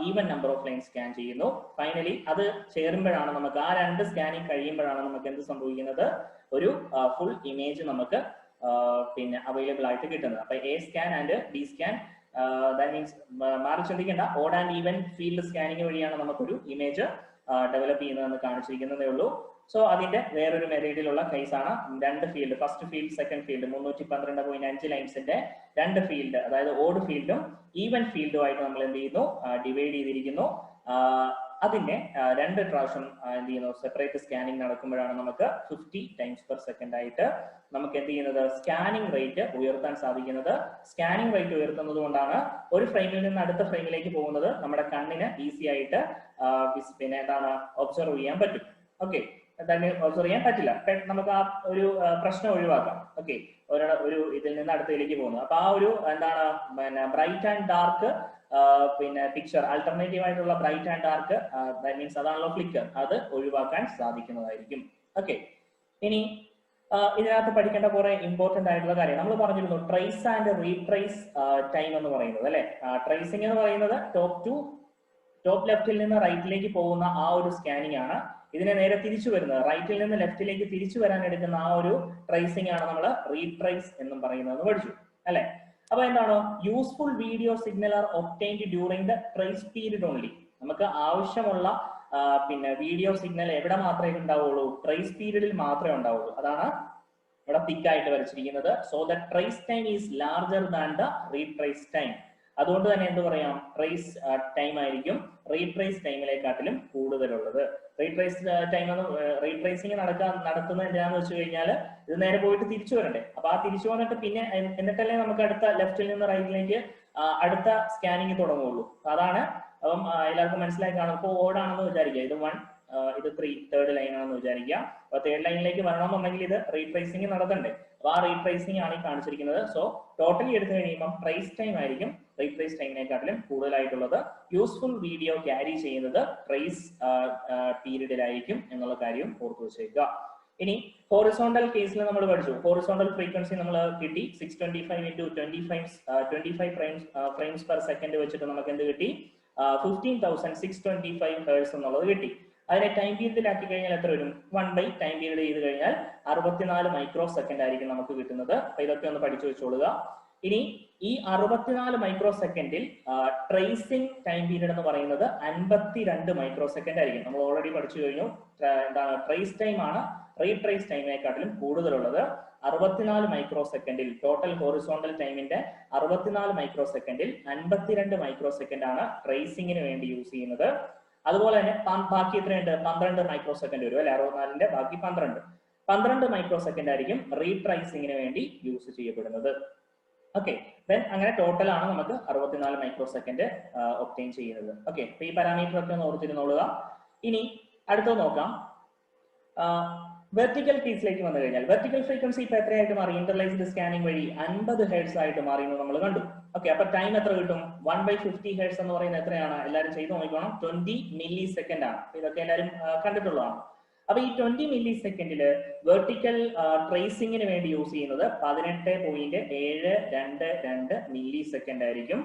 even number of line scan ചെയ്യുന്നു. ഫൈനലി അത് ചേരുമ്പോഴാണ് നമുക്ക് ആ 2 സ്കാനിങ് കഴിയുമ്പോഴാണ് നമുക്ക് എന്ത് സംഭവിക്കുന്നത്? ഒരു ഫുൾ ഇമേജ് നമുക്ക് പിന്നെ അവൈലബിൾ ആയിട്ട് കിട്ടുന്നത്. അപ്പൊ A scan and B scan that means മാറി ചിന്തിക്കേണ്ട, odd and even field scanning വഴിയാണ് നമുക്കൊരു ഇമേജ് ഡെവലപ്പ് ചെയ്യുന്നതെന്ന് കാണിച്ചിരിക്കുന്നതേ ഉള്ളൂ. സോ അതിന്റെ വേറൊരു മെത്തേഡിലുള്ള കേസാണ് 2 field, first field, second field, 312.5 ലൈൻസിന്റെ 2 field, അതായത് ഓഡ് ഫീൽഡും ഈവൻ ഫീൽഡും ആയിട്ട് നമ്മൾ എന്ത് ചെയ്യുന്നു? ഡിവൈഡ് ചെയ്തിരിക്കുന്നു. അതിനെ 2 പ്രാവശ്യം എന്ത് ചെയ്യുന്നു, സെപ്പറേറ്റ് സ്കാനിങ് നടക്കുമ്പോഴാണ് നമുക്ക് 50 ടൈംസ് പെർ സെക്കൻഡ് ആയിട്ട് നമുക്ക് എന്ത് ചെയ്യുന്നത്, സ്കാനിങ് റേറ്റ് ഉയർത്താൻ സാധിക്കുന്നത്. സ്കാനിങ് റേറ്റ് ഉയർത്തുന്നത് കൊണ്ടാണ് ഒരു ഫ്രെയിമിൽ നിന്ന് അടുത്ത ഫ്രെയിമിലേക്ക് പോകുന്നത് നമ്മുടെ കണ്ണിന് ഈസി ആയിട്ട് പിന്നെ എന്താണ് ഒബ്സർവ് ചെയ്യാൻ പറ്റും. ഓക്കെ, ഒബ്സർവ് ചെയ്യാൻ പറ്റില്ല, നമുക്ക് ആ ഒരു പ്രശ്നം ഒഴിവാക്കാം. ഓക്കെ, ഒരു ഇതിൽ നിന്ന് അടുത്തതിലേക്ക് പോകുന്നത്. അപ്പൊ ആ ഒരു എന്താണ് പിന്നെ ബ്രൈറ്റ് ആൻഡ് ഡാർക്ക് പിന്നെ പിക്ചർ, ആൾട്ടർനേറ്റീവ് ആയിട്ടുള്ള bright and dark, that means അതാണല്ലോ ഫ്ലിക്കർ, അത് ഒഴിവാക്കാൻ സാധിക്കുന്നതായിരിക്കും. ഓക്കെ, ഇനി ഇതിനകത്ത് പഠിക്കേണ്ട കുറെ ഇമ്പോർട്ടന്റ് ആയിട്ടുള്ള കാര്യം നമ്മൾ പറഞ്ഞിരുന്നു. ട്രേസ് ആൻഡ് റീട്രേസ് ടൈം എന്ന് പറയുന്നത് അല്ലെ, ട്രേസിംഗ് എന്ന് പറയുന്നത് ടോപ്പ് ലെഫ്റ്റിൽ നിന്ന് റൈറ്റിലേക്ക് പോകുന്ന ആ ഒരു സ്കാനിങ് ആണ്. ഇതിനെ നേരെ തിരിച്ചു വരുന്നത്, റൈറ്റിൽ നിന്ന് ലെഫ്റ്റിലേക്ക് തിരിച്ചു വരാൻ എടുക്കുന്ന ആ ഒരു ട്രേസിംഗ് ആണ് നമ്മൾ റീട്രേസ് എന്നും പറയുന്നത് പഠിച്ചു അല്ലെ. അപ്പൊ എന്താണ്, useful video signal are obtained during the trace period only. നമുക്ക് ആവശ്യമുള്ള പിന്നെ വീഡിയോ സിഗ്നൽ എവിടെ മാത്രമേ ഉണ്ടാവുള്ളൂ, ട്രേസ് പീരീഡിൽ മാത്രമേ ഉണ്ടാവുള്ളൂ. അതാണ് ഇവിടെ തിക്കായിട്ട് വരച്ചിരിക്കുന്നത്. So the trace time is larger than the retrace time. അതുകൊണ്ട് തന്നെ എന്ത് പറയാം, ട്രേസ് ടൈം ആയിരിക്കും റീട്രേസ് ടൈമിനെക്കാട്ടിലും കൂടുതലുള്ളത്. റീട്രേസിംഗ് നടത്തുന്നത് എന്തിനാന്ന് വെച്ച് കഴിഞ്ഞാൽ ഇത് നേരെ പോയിട്ട് തിരിച്ചു വരണ്ടേ. അപ്പൊ ആ തിരിച്ചു വന്നിട്ട് പിന്നെ എന്നിട്ടല്ലേ നമുക്ക് അടുത്ത ലെഫ്റ്റിൽ നിന്ന് റൈറ്റിലേക്ക് അടുത്ത സ്കാനിങ് തുടങ്ങുള്ളൂ. അതാണ് അപ്പം എല്ലാവർക്കും മനസ്സിലായി കാണും. ഇപ്പോൾ ഓടാണെന്ന് വിചാരിക്കുക, ഇത് 1, ഇത് 3, തേർഡ് ലൈൻ ആണെന്ന് വിചാരിക്കുക. അപ്പൊ തേർഡ് ലൈനിലേക്ക് വരണമെന്നുണ്ടെങ്കിൽ ഇത് റീട്രേസിംഗ് നടത്തണ്ടേ. അപ്പൊ ആ റീട്രേസിംഗ് ആണ് ഈ കാണിച്ചിരിക്കുന്നത്. സോ ടോട്ടലി എടുത്തു കഴിയുമ്പോൾ ട്രേസ് ടൈം ആയിരിക്കും റീട്രേസ് ടൈമിനെക്കാട്ടിലും കൂടുതലായിട്ടുള്ളത്. യൂസ്ഫുൾ വീഡിയോ ക്യാരി ചെയ്യുന്നത് ട്രേസ് പീരീഡിലായിരിക്കും എന്നുള്ള കാര്യം ഓർത്തു വെച്ചേക്കുക. ഇനി ഹോറിസോണ്ടൽ കേസിൽ നമ്മൾ പഠിച്ചു, ഹോറിസോണ്ടൽ ഫ്രീക്വൻസി നമ്മൾ കിട്ടി 625 into 25 ഫ്രെയിംസ് പെർ സെക്കൻഡ് വെച്ചിട്ട് നമുക്ക് എന്ത് കിട്ടി, 15,625 ഹെർട്സ് എന്നുള്ളത് കിട്ടി. അതിനെ ടൈം പീരീഡിലാക്കി കഴിഞ്ഞാൽ എത്ര വരും, 1 ടൈം പീരീഡ് ചെയ്ത് കഴിഞ്ഞാൽ 64 മൈക്രോ സെക്കൻഡ് ആയിരിക്കും നമുക്ക് കിട്ടുന്നത്. അപ്പൊ ഇതൊക്കെ ഒന്ന് പഠിച്ചു വെച്ചോളുക. ഇനി ഈ 64 മൈക്രോ സെക്കൻഡിൽ ട്രേസിംഗ് ടൈം പീരീഡ് എന്ന് പറയുന്നത് 52 മൈക്രോ സെക്കൻഡ് ആയിരിക്കും. നമ്മൾ ഓൾറെഡി പഠിച്ചു കഴിഞ്ഞു എന്താണ് ട്രേസ് ടൈം ആണ് റീട്രേസ് ടൈമിനെക്കാട്ടിലും കൂടുതലുള്ളത്. 64 മൈക്രോ സെക്കൻഡിൽ ടോട്ടൽ ഹോറിസോണ്ടൽ ടൈമിന്റെ 64 മൈക്രോ സെക്കൻഡിൽ 52 മൈക്രോ സെക്കൻഡ് ആണ് ട്രേസിംഗിന് വേണ്ടി യൂസ് ചെയ്യുന്നത്. അതുപോലെ തന്നെ ബാക്കി എത്രയുണ്ട്, 12 മൈക്രോ സെക്കൻഡ് വരും അല്ലെ, 64ന്റെ ബാക്കി 12 മൈക്രോ സെക്കൻഡ് ആയിരിക്കും റീട്രേസിംഗിന് വേണ്ടി യൂസ് ചെയ്യപ്പെടുന്നത്. ഓക്കെ, ദെൻ അങ്ങനെ ടോട്ടൽ ആണ് നമുക്ക് 64 മൈക്രോ സെക്കൻഡ് ഒബ്റ്റെയിൻ ചെയ്യുന്നത്. ഓക്കെ, അപ്പൊ ഈ പാരാമീറ്റർ ഒക്കെ ഒന്ന് ഓർത്തിരുന്നോളുക. ഇനി അടുത്തത് നോക്കാം. വെർട്ടിക്കൽ കേസിലേക്ക് വന്നു കഴിഞ്ഞാൽ വെർട്ടിക്കൽ ഫ്രീക്വൻസി ഇപ്പൊ എത്രയായിട്ട് മാറി, ഇന്റർലൈസ്ഡ് സ്കാനിംഗ് വഴി 50 ഹെർട്സ് ആയിട്ട് മാറി എന്ന് നമ്മൾ കണ്ടു. ഓക്കെ, അപ്പൊ ടൈം എത്ര കിട്ടും, 1/50 ഹെർട്സ് എന്ന് പറയുന്നത് എത്രയാണ്, എല്ലാവരും ചെയ്ത് നോക്കണം, 20 മില്ലി സെക്കൻഡ് ആണ്. ഇതൊക്കെ എല്ലാവരും കണ്ടിട്ടുള്ളതാണ്. അപ്പൊ ഈ 20 മില്ലി സെക്കൻഡില് വെർട്ടിക്കൽ ട്രേസിംഗിന് വേണ്ടി യൂസ് ചെയ്യുന്നത് 18.722 മില്ലി സെക്കൻഡ് ആയിരിക്കും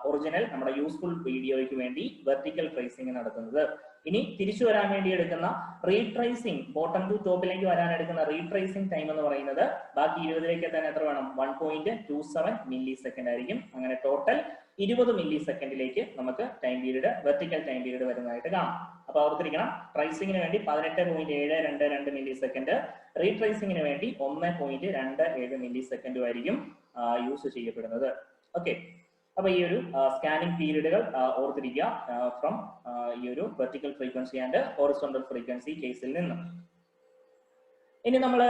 ഒറിജിനൽ നമ്മുടെ യൂസ്ഫുൾ വീഡിയോയ്ക്ക് വേണ്ടി വെർട്ടിക്കൽ ട്രേസിംഗ് നടത്തുന്നത്. ഇനി തിരിച്ചു വരാൻ വേണ്ടി എടുക്കുന്ന റീട്രേസിംഗ്, ബോട്ടം ടു ടോപ്പിലേക്ക് വരാൻ എടുക്കുന്ന റീട്രേസിംഗ് ടൈം എന്ന് പറയുന്നത് ബാക്കി 20ലേക്ക് എത്താൻ എത്ര വേണം, 1.27 മില്ലി സെക്കൻഡ് ആയിരിക്കും. അങ്ങനെ ടോട്ടൽ 20 മില്ലി സെക്കൻഡിലേക്ക് നമുക്ക് time period, vertical time period വരുന്നതായിട്ട് കാണാം. അപ്പൊ ഓർത്തിരിക്കണം, ട്രേസിംഗിന് വേണ്ടി 18.722 മില്ലി സെക്കൻഡ്, റീട്രേസിംഗിന് വേണ്ടി 1.27 മില്ലി സെക്കൻഡും ആയിരിക്കും യൂസ് ചെയ്യപ്പെടുന്നത്. ഓക്കെ, അപ്പൊ ഈ ഒരു സ്കാനിംഗ് പീരീഡുകൾ ഓർത്തിരിക്കുക ഫ്രം ഈ ഒരു vertical frequency and horizontal frequency കേസിൽ നിന്ന്. ഇനി നമ്മൾ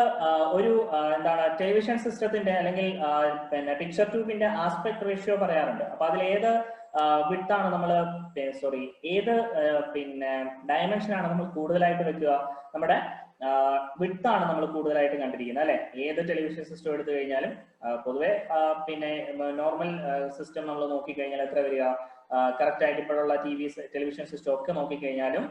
ഒരു എന്താണ് ടെലിവിഷൻ സിസ്റ്റത്തിന്റെ അല്ലെങ്കിൽ പിന്നെ പിക്ചർ ട്യൂബിന്റെ ആസ്പെക്ട് റേഷ്യോ പറയാറുണ്ട്. അപ്പൊ അതിൽ ഏത് വിഡ്ത്താണ് നമ്മൾ ഏത് പിന്നെ ഡയമെൻഷൻ ആണ് നമ്മൾ കൂടുതലായിട്ട് വെക്കുക, നമ്മുടെ വിഡ്ത്താണ് നമ്മൾ കൂടുതലായിട്ട് കണ്ടിരിക്കുന്നത് അല്ലെ. ഏത് ടെലിവിഷൻ സിസ്റ്റം എടുത്തു കഴിഞ്ഞാലും പൊതുവെ പിന്നെ നോർമൽ സിസ്റ്റം നമ്മൾ നോക്കിക്കഴിഞ്ഞാൽ എത്ര വരിക, കറക്റ്റ് ആയിട്ട് ഇപ്പോഴുള്ള ടെലിവിഷൻ സിസ്റ്റം ഒക്കെ നോക്കിക്കഴിഞ്ഞാലും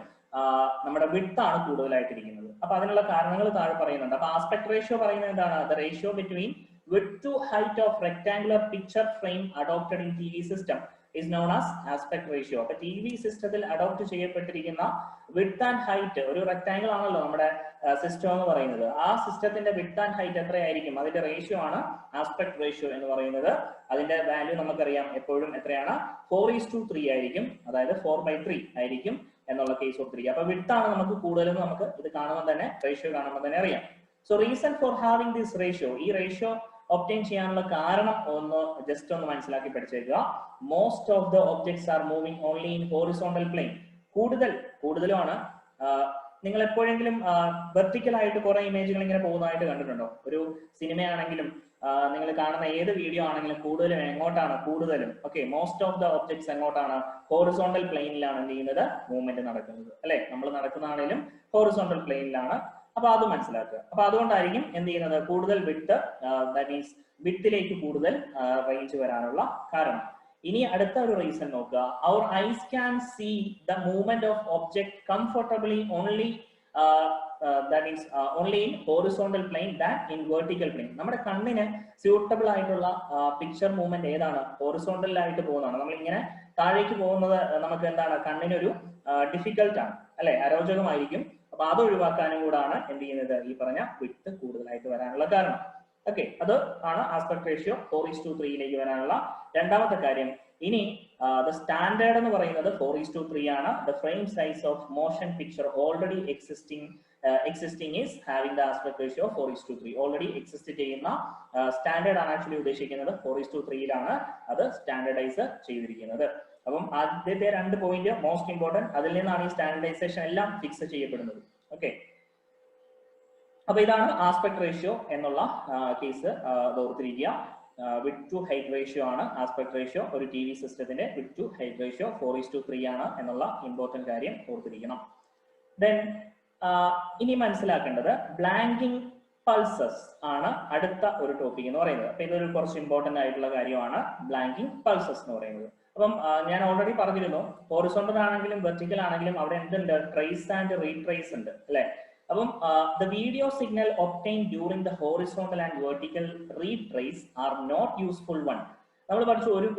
നമ്മുടെ വിഡ്ത്താണ് കൂടുതലായിട്ടിരിക്കുന്നത്. അപ്പൊ അതിനുള്ള കാരണങ്ങൾ താഴെ പറയുന്നുണ്ട്. അപ്പൊ ആസ്പെക്ട് റേഷ്യോ പറയുന്നത് എന്താണ്, the ratio between width to height of rectangular picture frame adopted in TV system is known as aspect ratio. അപ്പൊ TV സിസ്റ്റത്തിൽ അഡോപ്റ്റ് ചെയ്യപ്പെട്ടിരിക്കുന്ന width and height, ഒരു റെക്ടാംഗിൾ ആണല്ലോ നമ്മുടെ സിസ്റ്റം എന്ന് പറയുന്നത്, ആ സിസ്റ്റത്തിന്റെ width and height എത്രയായിരിക്കും, അതിന്റെ റേഷ്യോ ആണ് ആസ്പെക്ട് റേഷ്യോ എന്ന് പറയുന്നത്. അതിന്റെ വാല്യൂ നമുക്കറിയാം എപ്പോഴും എത്രയാണ്, 4:3 ആയിരിക്കും, അതായത് 4/3 ആയിരിക്കും എന്നുള്ള കേസ് ഓർത്തിരിക്കുക. അപ്പൊ width ആണ് നമുക്ക് കൂടുതലെന്ന് നമുക്ക് ഇത് കാണുമ്പോൾ തന്നെ, റേഷ്യോ കാണുമ്പോൾ തന്നെ അറിയാം. So reason for having this ratio, ഈ റേഷ്യോ ഒബ്റ്റെയിൻ ചെയ്യാനുള്ള കാരണം ജസ്റ്റ് ഒന്ന് മനസ്സിലാക്കി പഠിച്ചേക്കുക. Most of the objects are moving only in horizontal plane. കൂടുതലുമാണ്. നിങ്ങൾ എപ്പോഴെങ്കിലും വെർട്ടിക്കൽ ആയിട്ട് കുറെ ഇമേജുകൾ ഇങ്ങനെ പോകുന്നതായിട്ട് കണ്ടിട്ടുണ്ടോ? ഒരു സിനിമയാണെങ്കിലും നിങ്ങൾ കാണുന്ന ഏത് വീഡിയോ ആണെങ്കിലും കൂടുതലും okay, most of the objects എങ്ങോട്ടാണ്? ഹോറിസോണ്ടൽ പ്ലെയിനിലാണ് എന്ത് ചെയ്യുന്നത്? മൂവ്മെന്റ് നടക്കുന്നത് അല്ലെ? നമ്മൾ നടക്കുന്നതാണെങ്കിലും ഹോറിസോണ്ടൽ പ്ലെയിനിലാണ്. അപ്പൊ അത് മനസ്സിലാക്കുക. അപ്പൊ അതുകൊണ്ടായിരിക്കും എന്ത് ചെയ്യുന്നത്? കൂടുതൽ വിഡ്ത്ത്, ദാറ്റ് മീൻസ് വിഡ്ത്തിലേക്ക് കൂടുതൽ റേഞ്ച് വരാനുള്ള കാരണം. ഇനി അടുത്ത ഒരു റീസൺ നോക്കുക. Our eyes can see the movement of object comfortably only that is only in horizontal plane than in vertical plane. നമ്മുടെ കണ്ണിന് സ്യൂട്ടബിൾ ആയിട്ടുള്ള പിക്ചർ മൂവ്മെന്റ് ഏതാണ്? ഹോറിസോണ്ടൽ ആയിട്ട് പോകുന്നതാണ്. നമ്മൾ ഇങ്ങനെ താഴേക്ക് പോകുന്നത് നമുക്ക് എന്താണ്? കണ്ണിനൊരു ഡിഫിക്കൽട്ട് ആണ് അല്ലെ? അരോചകമായിരിക്കും. അപ്പൊ അത് ഒഴിവാക്കാനും കൂടാണ് എന്ത് ചെയ്യുന്നത്? ഈ പറഞ്ഞ വിഡ്ത്ത് കൂടുതലായിട്ട് വരാനുള്ള കാരണം. ഓക്കെ, അത് ആണ് ആസ്പെക്ട് റേഷ്യോ 4:3 വരാനുള്ള രണ്ടാമത്തെ കാര്യം. ഇനി ദ സ്റ്റാൻഡേർഡ് എന്ന് പറയുന്നത് 4:3 ആണ്. The frame size of motion picture already existing is having the aspect ratio 4:3. Already exist ചെയ്യുന്ന സ്റ്റാൻഡേർഡ് ആണ് ആക്ച്വലി ഉദ്ദേശിക്കുന്നത് 4:3 അത് സ്റ്റാൻഡേർഡൈസ് ചെയ്തിരിക്കുന്നത്. അപ്പം ആദ്യത്തെ 2 പോയിന്റ് മോസ്റ്റ് ഇമ്പോർട്ടന്റ്. അതിൽ നിന്നാണ് ഈ സ്റ്റാൻഡർഡൈസേഷൻ എല്ലാം ഫിക്സ് ചെയ്യപ്പെടുന്നത്. ഓക്കെ, അപ്പൊ ഇതാണ് ആസ്പെക്ട് റേഷ്യോ എന്നുള്ള കേസ് ഓർത്തിരിക്കുക. വിഡ്ത്ത് ടു ഹൈറ്റ് റേഷ്യോ ആണ് ആസ്പെക്ട് റേഷ്യോ. ഒരു ടി വി സിസ്റ്റത്തിന്റെ വിഡ്ത്ത് ടു ഹൈറ്റ് റേഷ്യോ 4:3 ആണ് എന്നുള്ള ഇമ്പോർട്ടന്റ് കാര്യം ഓർത്തിരിക്കണം. ദെൻ ഇനി മനസ്സിലാക്കേണ്ടത് ബ്ലാങ്കിങ് പൾസസ് ആണ് അടുത്ത ഒരു ടോപ്പിക് എന്ന് പറയുന്നത്. അപ്പൊ ഇതൊരു കുറച്ച് ഇമ്പോർട്ടന്റ് ആയിട്ടുള്ള കാര്യമാണ് ബ്ലാങ്കിങ് പൾസസ് എന്ന് പറയുന്നത്. അപ്പം ഞാൻ ഓൾറെഡി പറഞ്ഞിരുന്നു, ഹോറിസോണ്ടൽ ആണെങ്കിലും വെർട്ടിക്കൽ ആണെങ്കിലും അവിടെ എന്തുണ്ട്? ട്രേസ് ആൻഡ് റീട്രേസ് ഉണ്ട് അല്ലെ? അപ്പം the video signal obtained during the horizontal and vertical retrace are not useful one. നമ്മൾ പഠിച്ചു ഒരു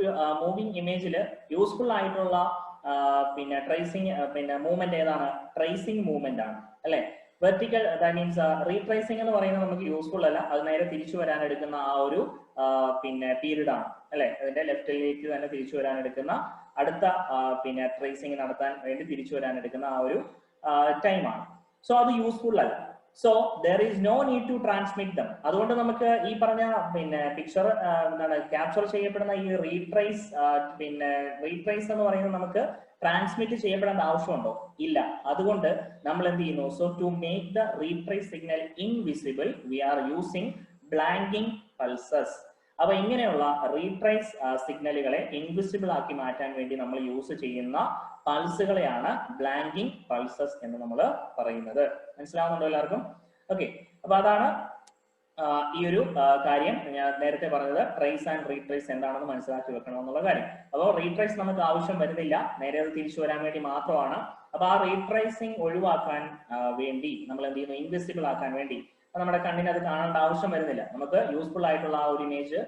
മൂവിങ് ഇമേജിൽ യൂസ്ഫുൾ ആയിട്ടുള്ള പിന്നെ ട്രേസിങ് പിന്നെ മൂവ്മെന്റ് ഏതാണ്? ട്രേസിങ് മൂവ്മെന്റ് ആണ് അല്ലെ? വെർട്ടിക്കൽ ദാറ്റ് മീൻസ് റീട്രേസിംഗ് എന്ന് പറയുന്നത് നമുക്ക് യൂസ്ഫുൾ അല്ല. അത് നേരെ തിരിച്ചു വരാൻ എടുക്കുന്ന ആ ഒരു പിന്നെ പീരീഡ് ആണ് അല്ലെ? അതിന്റെ ലെഫ്റ്റിലേക്ക് തന്നെ തിരിച്ചു വരാൻ എടുക്കുന്ന അടുത്ത പിന്നെ ട്രേസിംഗ് നടത്താൻ വേണ്ടി തിരിച്ചു വരാൻ എടുക്കുന്ന ആ ഒരു ടൈമാണ്. സോ അത് യൂസ്ഫുൾ അല്ല. So there is no need to transmit them. അതുകൊണ്ട് നമുക്ക് ഈ പറഞ്ഞ പിന്നെ പിക്ചർ എന്താണ് ക്യാപ്ചർ ചെയ്യപ്പെടുന്ന ഈ റീട്രേസ് എന്ന് പറയുന്നത് നമുക്ക് ട്രാൻസ്മിറ്റ് ചെയ്യപ്പെടേണ്ട ആവശ്യമുണ്ടോ? ഇല്ല. അതുകൊണ്ട് നമ്മൾ എന്ത് ചെയ്യുന്നു? So to make the retrace signal invisible we are using blanking pulses. അപ്പൊ ഇങ്ങനെയുള്ള റീട്രേസ് സിഗ്നലുകളെ ഇൻവിസിബിൾ ആക്കി മാറ്റാൻ വേണ്ടി നമ്മൾ യൂസ് ചെയ്യുന്ന പൾസുകളെയാണ് ബ്ലാങ്കിങ് പൾസസ് എന്ന് നമ്മൾ പറയുന്നത്. മനസ്സിലാവുന്നുണ്ടോ എല്ലാവർക്കും? ഓക്കെ, അപ്പൊ അതാണ് ഈ ഒരു കാര്യം ഞാൻ നേരത്തെ പറഞ്ഞത്. ട്രേസ് ആൻഡ് റീട്രേസ് എന്താണെന്ന് മനസ്സിലാക്കി വെക്കണം എന്നുള്ള കാര്യം. അപ്പോൾ റീട്രേസ് നമുക്ക് ആവശ്യം വരുന്നില്ല, നേരെ അത് തിരിച്ചു വരാൻ വേണ്ടി മാത്രമാണ്. അപ്പൊ ആ റീട്രേസിംഗ് ഒഴിവാക്കാൻ വേണ്ടി നമ്മൾ എന്ത് ചെയ്യുന്നു? ഇൻവിസിബിൾ ആക്കാൻ വേണ്ടി നമ്മുടെ കണ്ണിന് അത് കാണേണ്ട ആവശ്യം വരുന്നില്ല. നമുക്ക് യൂസ്ഫുൾ ആയിട്ടുള്ള ആ ഒരു ഇമേജ്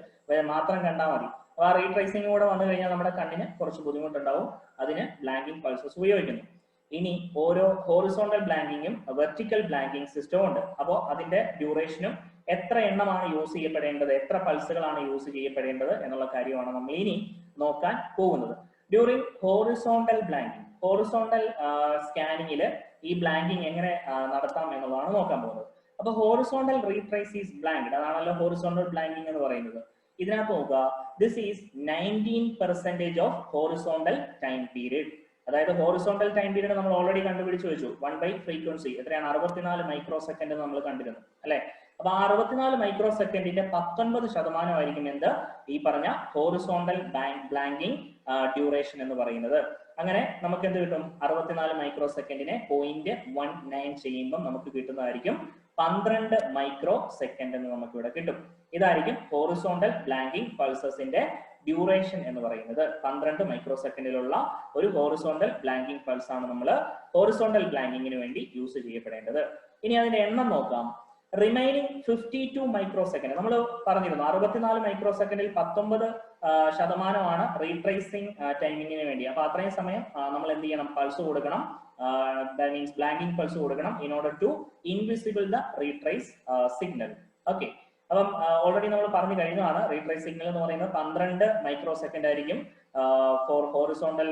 മാത്രം കണ്ടാൽ മതി. അപ്പൊ ആ റീട്രേസിംഗ് കൂടെ വന്നു കഴിഞ്ഞാൽ നമ്മുടെ കണ്ണിന് കുറച്ച് ബുദ്ധിമുട്ടുണ്ടാവും. അതിന് ബ്ലാങ്കിങ് പൾസസ് ഉപയോഗിക്കുന്നു. ഇനി ഓരോ ഹോറിസോണ്ടൽ ബ്ലാങ്കിങ്ങും വെർട്ടിക്കൽ ബ്ലാങ്കിങ് സിസ്റ്റവും ഉണ്ട്. അപ്പോൾ അതിന്റെ ഡ്യൂറേഷനും എത്ര എണ്ണമാണ് യൂസ് ചെയ്യപ്പെടേണ്ടത്, എത്ര പൾസുകളാണ് യൂസ് ചെയ്യപ്പെടേണ്ടത് എന്നുള്ള കാര്യമാണ് നമ്മൾ ഇനി നോക്കാൻ പോകുന്നത്. ഡ്യൂറിങ് ഹോറിസോണ്ടൽ ബ്ലാങ്കിങ്, ഹോറിസോണ്ടൽ സ്കാനിങ്ങിൽ ഈ ബ്ലാങ്കിങ് എങ്ങനെ നടത്താം എന്നുള്ളതാണ് നോക്കാൻ പോകുന്നത്. അപ്പൊ ഹോറിസോണ്ടൽ റീട്രേസ് ഈസ് ബ്ലാങ്ക്ഡ്, അതാണല്ലോ ഹോറിസോണ്ടൽ ബ്ലാങ്കിങ് എന്ന് പറയുന്നത്. ഇതിനകത്ത് നോക്കുക, this is 19% of horizontal time period. അതായത് ഹോറിസോണ്ടൽ ടൈം പീരീഡ് നമ്മൾ ഓൾറെഡി കണ്ടുപിടിച്ചു വെച്ചു. 1/ഫ്രീക്വൻസി എത്രയാണ്? 64 മൈക്രോ സെക്കൻഡ് നമ്മൾ കണ്ടിരുന്നു അല്ലെ? അപ്പൊ 64 മൈക്രോ സെക്കൻഡിന്റെ 19% ആയിരിക്കും എന്ത്? ഈ പറഞ്ഞ ഹോറിസോണ്ടൽ ബ്ലാങ്കിങ് ഡ്യൂറേഷൻ എന്ന് പറയുന്നത്. അങ്ങനെ നമുക്ക് എന്ത് കിട്ടും? 64 മൈക്രോ സെക്കൻഡിനെ 0.19 ചെയ്യുമ്പോൾ നമുക്ക് കിട്ടുന്നതായിരിക്കും 12 മൈക്രോ സെക്കൻഡ് എന്ന് നമുക്ക് ഇവിടെ കിട്ടും. ഇതായിരിക്കും ഹോറിസോണ്ടൽ ബ്ലാങ്കിങ് പൾസസിന്റെ ഡ്യൂറേഷൻ എന്ന് പറയുന്നത്. 12 മൈക്രോ സെക്കൻഡിലുള്ള ഒരു ഹോറിസോണ്ടൽ ബ്ലാങ്കിങ് പൾസ് ആണ് നമ്മൾ ഹോറിസോണ്ടൽ ബ്ലാങ്കിങ്ങിന് വേണ്ടി യൂസ് ചെയ്യപ്പെടേണ്ടത്. ഇനി അതിന്റെ എണ്ണം നോക്കാം. റിമൈനിങ് 52 മൈക്രോ സെക്കൻഡ് നമ്മൾ പറഞ്ഞിരുന്നു. 64 മൈക്രോ സെക്കൻഡിൽ 19% റീട്രേസിംഗ് ടൈമിങ്ങിന് വേണ്ടി. അപ്പൊ അത്രയും സമയം നമ്മൾ എന്ത് ചെയ്യണം? പൾസ് കൊടുക്കണം. That means blanking pulse കൊടുക്കണം in order to invisible the retrace signal. Okay, അപ്പം ഓൾറെഡി നമ്മൾ പറഞ്ഞു കഴിഞ്ഞതാണ്. റീട്രേസ് സിഗ്നൽ എന്ന് പറയുന്നത് 12 മൈക്രോ സെക്കൻഡ് ആയിരിക്കും. ഫോർ ഹോറിസോണ്ടൽ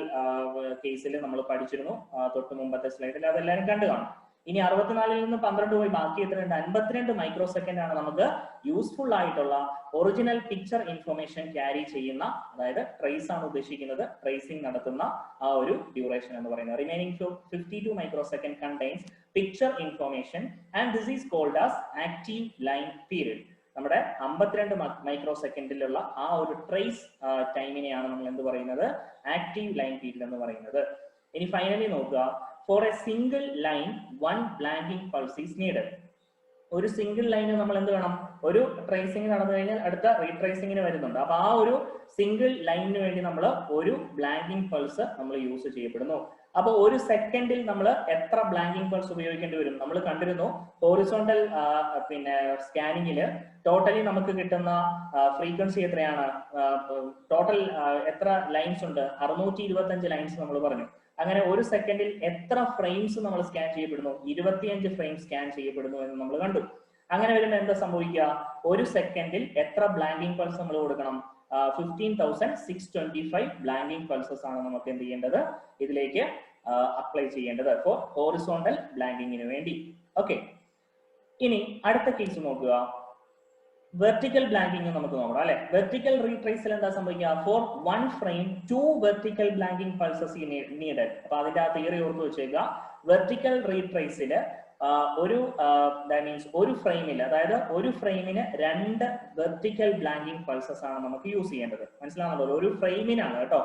കേസിൽ നമ്മൾ പഠിച്ചിരുന്നു തൊട്ട് മുമ്പത്തെ സ്ലൈഡിൽ, അതെല്ലാവരും കണ്ടു കാണും. ഇനി 64-ൽ നിന്ന് 12 പോയി ബാക്കി എത്രയുണ്ട്? 52 മൈക്രോ സെക്കൻഡ് ആണ് നമുക്ക് യൂസ്ഫുൾ ആയിട്ടുള്ള ഒറിജിനൽ പിക്ചർ ഇൻഫർമേഷൻ ക്യാരി ചെയ്യുന്ന, അതായത് ട്രേസ് ആണ് ഉദ്ദേശിക്കുന്നത്, ട്രേസിംഗ് നടത്തുന്ന ആ ഒരു ഡ്യൂറേഷൻ എന്ന് പറയുന്നത്. Remaining 52 micro second contains picture information and this is called as active line period. നമ്മുടെ 52 മൈക്രോ സെക്കൻഡിലുള്ള ആ ഒരു ട്രേസ് ടൈമിനെയാണ് നമ്മൾ എന്ത് പറയുന്നത്? ആക്റ്റീവ് ലൈൻ പീരീഡ് എന്ന് പറയുന്നത്. ഇനി ഫൈനലി നോക്കുക, for a single line 1 blanking pulse is needed. ഒരു സിംഗിൾ ലൈന് നമ്മൾ എന്ത് വേണം? ഒരു ട്രേസിംഗ് നടന്നു കഴിഞ്ഞാൽ അടുത്ത റീട്രേസിംഗിന് വരുന്നുണ്ട്. അപ്പൊ ആ ഒരു സിംഗിൾ ലൈനിന് വേണ്ടി നമ്മൾ ഒരു ബ്ലാങ്കിങ് പൾസ് നമ്മൾ യൂസ് ചെയ്യപ്പെടുന്നു. അപ്പൊ ഒരു സെക്കൻഡിൽ നമ്മൾ എത്ര ബ്ലാങ്കിങ് പൾസ് ഉപയോഗിക്കേണ്ടി വരും? നമ്മൾ കണ്ടിരുന്നു ഹോറിസോണ്ടൽ സ്കാനിങ്ങില് ടോട്ടലി നമുക്ക് കിട്ടുന്ന ഫ്രീക്വൻസി എത്രയാണ്? ടോട്ടൽ എത്ര ലൈൻസ് ഉണ്ട്? 625 ലൈൻസ് നമ്മൾ പറഞ്ഞു. അങ്ങനെ ഒരു സെക്കൻഡിൽ എത്ര ഫ്രെയിംസ് നമ്മൾ സ്കാൻ ചെയ്യപ്പെടുന്നു? 25 ഫ്രെയിം സ്കാൻ ചെയ്യപ്പെടുന്നു എന്ന് നമ്മൾ കണ്ടു. അങ്ങനെ വരുമ്പോൾ എന്താ സംഭവിക്കുക? ഒരു സെക്കൻഡിൽ എത്ര ബ്ലാങ്കിങ് പൾസ് നമ്മൾ കൊടുക്കണം? 15,625 ബ്ലാങ്കിങ് പൾസസ് ആണ് നമുക്ക് എന്ത് ചെയ്യേണ്ടത്? ഇതിലേക്ക് അപ്ലൈ ചെയ്യേണ്ടത് ഫോർ ഹോറിസോണ്ടൽ ബ്ലാങ്കിങ്ങിന് വേണ്ടി. ഓക്കെ, ഇനി അടുത്ത കേസ് നോക്കുക, വെർട്ടിക്കൽ ബ്ലാങ്കിങ് നമുക്ക് നോക്കണം അല്ലെ. വെർട്ടിക്കൽ റീട്രേസിൽ എന്താ സംഭവിക്കുക? For 1 frame 2 vertical blanking pulses needed. അപ്പൊ അതിന്റെ ആ തിയറി ഓർത്ത് വെച്ചേക്കുക. വെർട്ടിക്കൽ റീട്രേസില് ഒരു ഫ്രെയിമിൽ, അതായത് ഒരു ഫ്രെയിമിന് 2 വെർട്ടിക്കൽ ബ്ലാങ്കിങ് പൾസസ് ആണ് നമുക്ക് യൂസ് ചെയ്യേണ്ടത്. മനസ്സിലാണല്ലോ? ഒരു ഫ്രെയിമിനാണ് കേട്ടോ,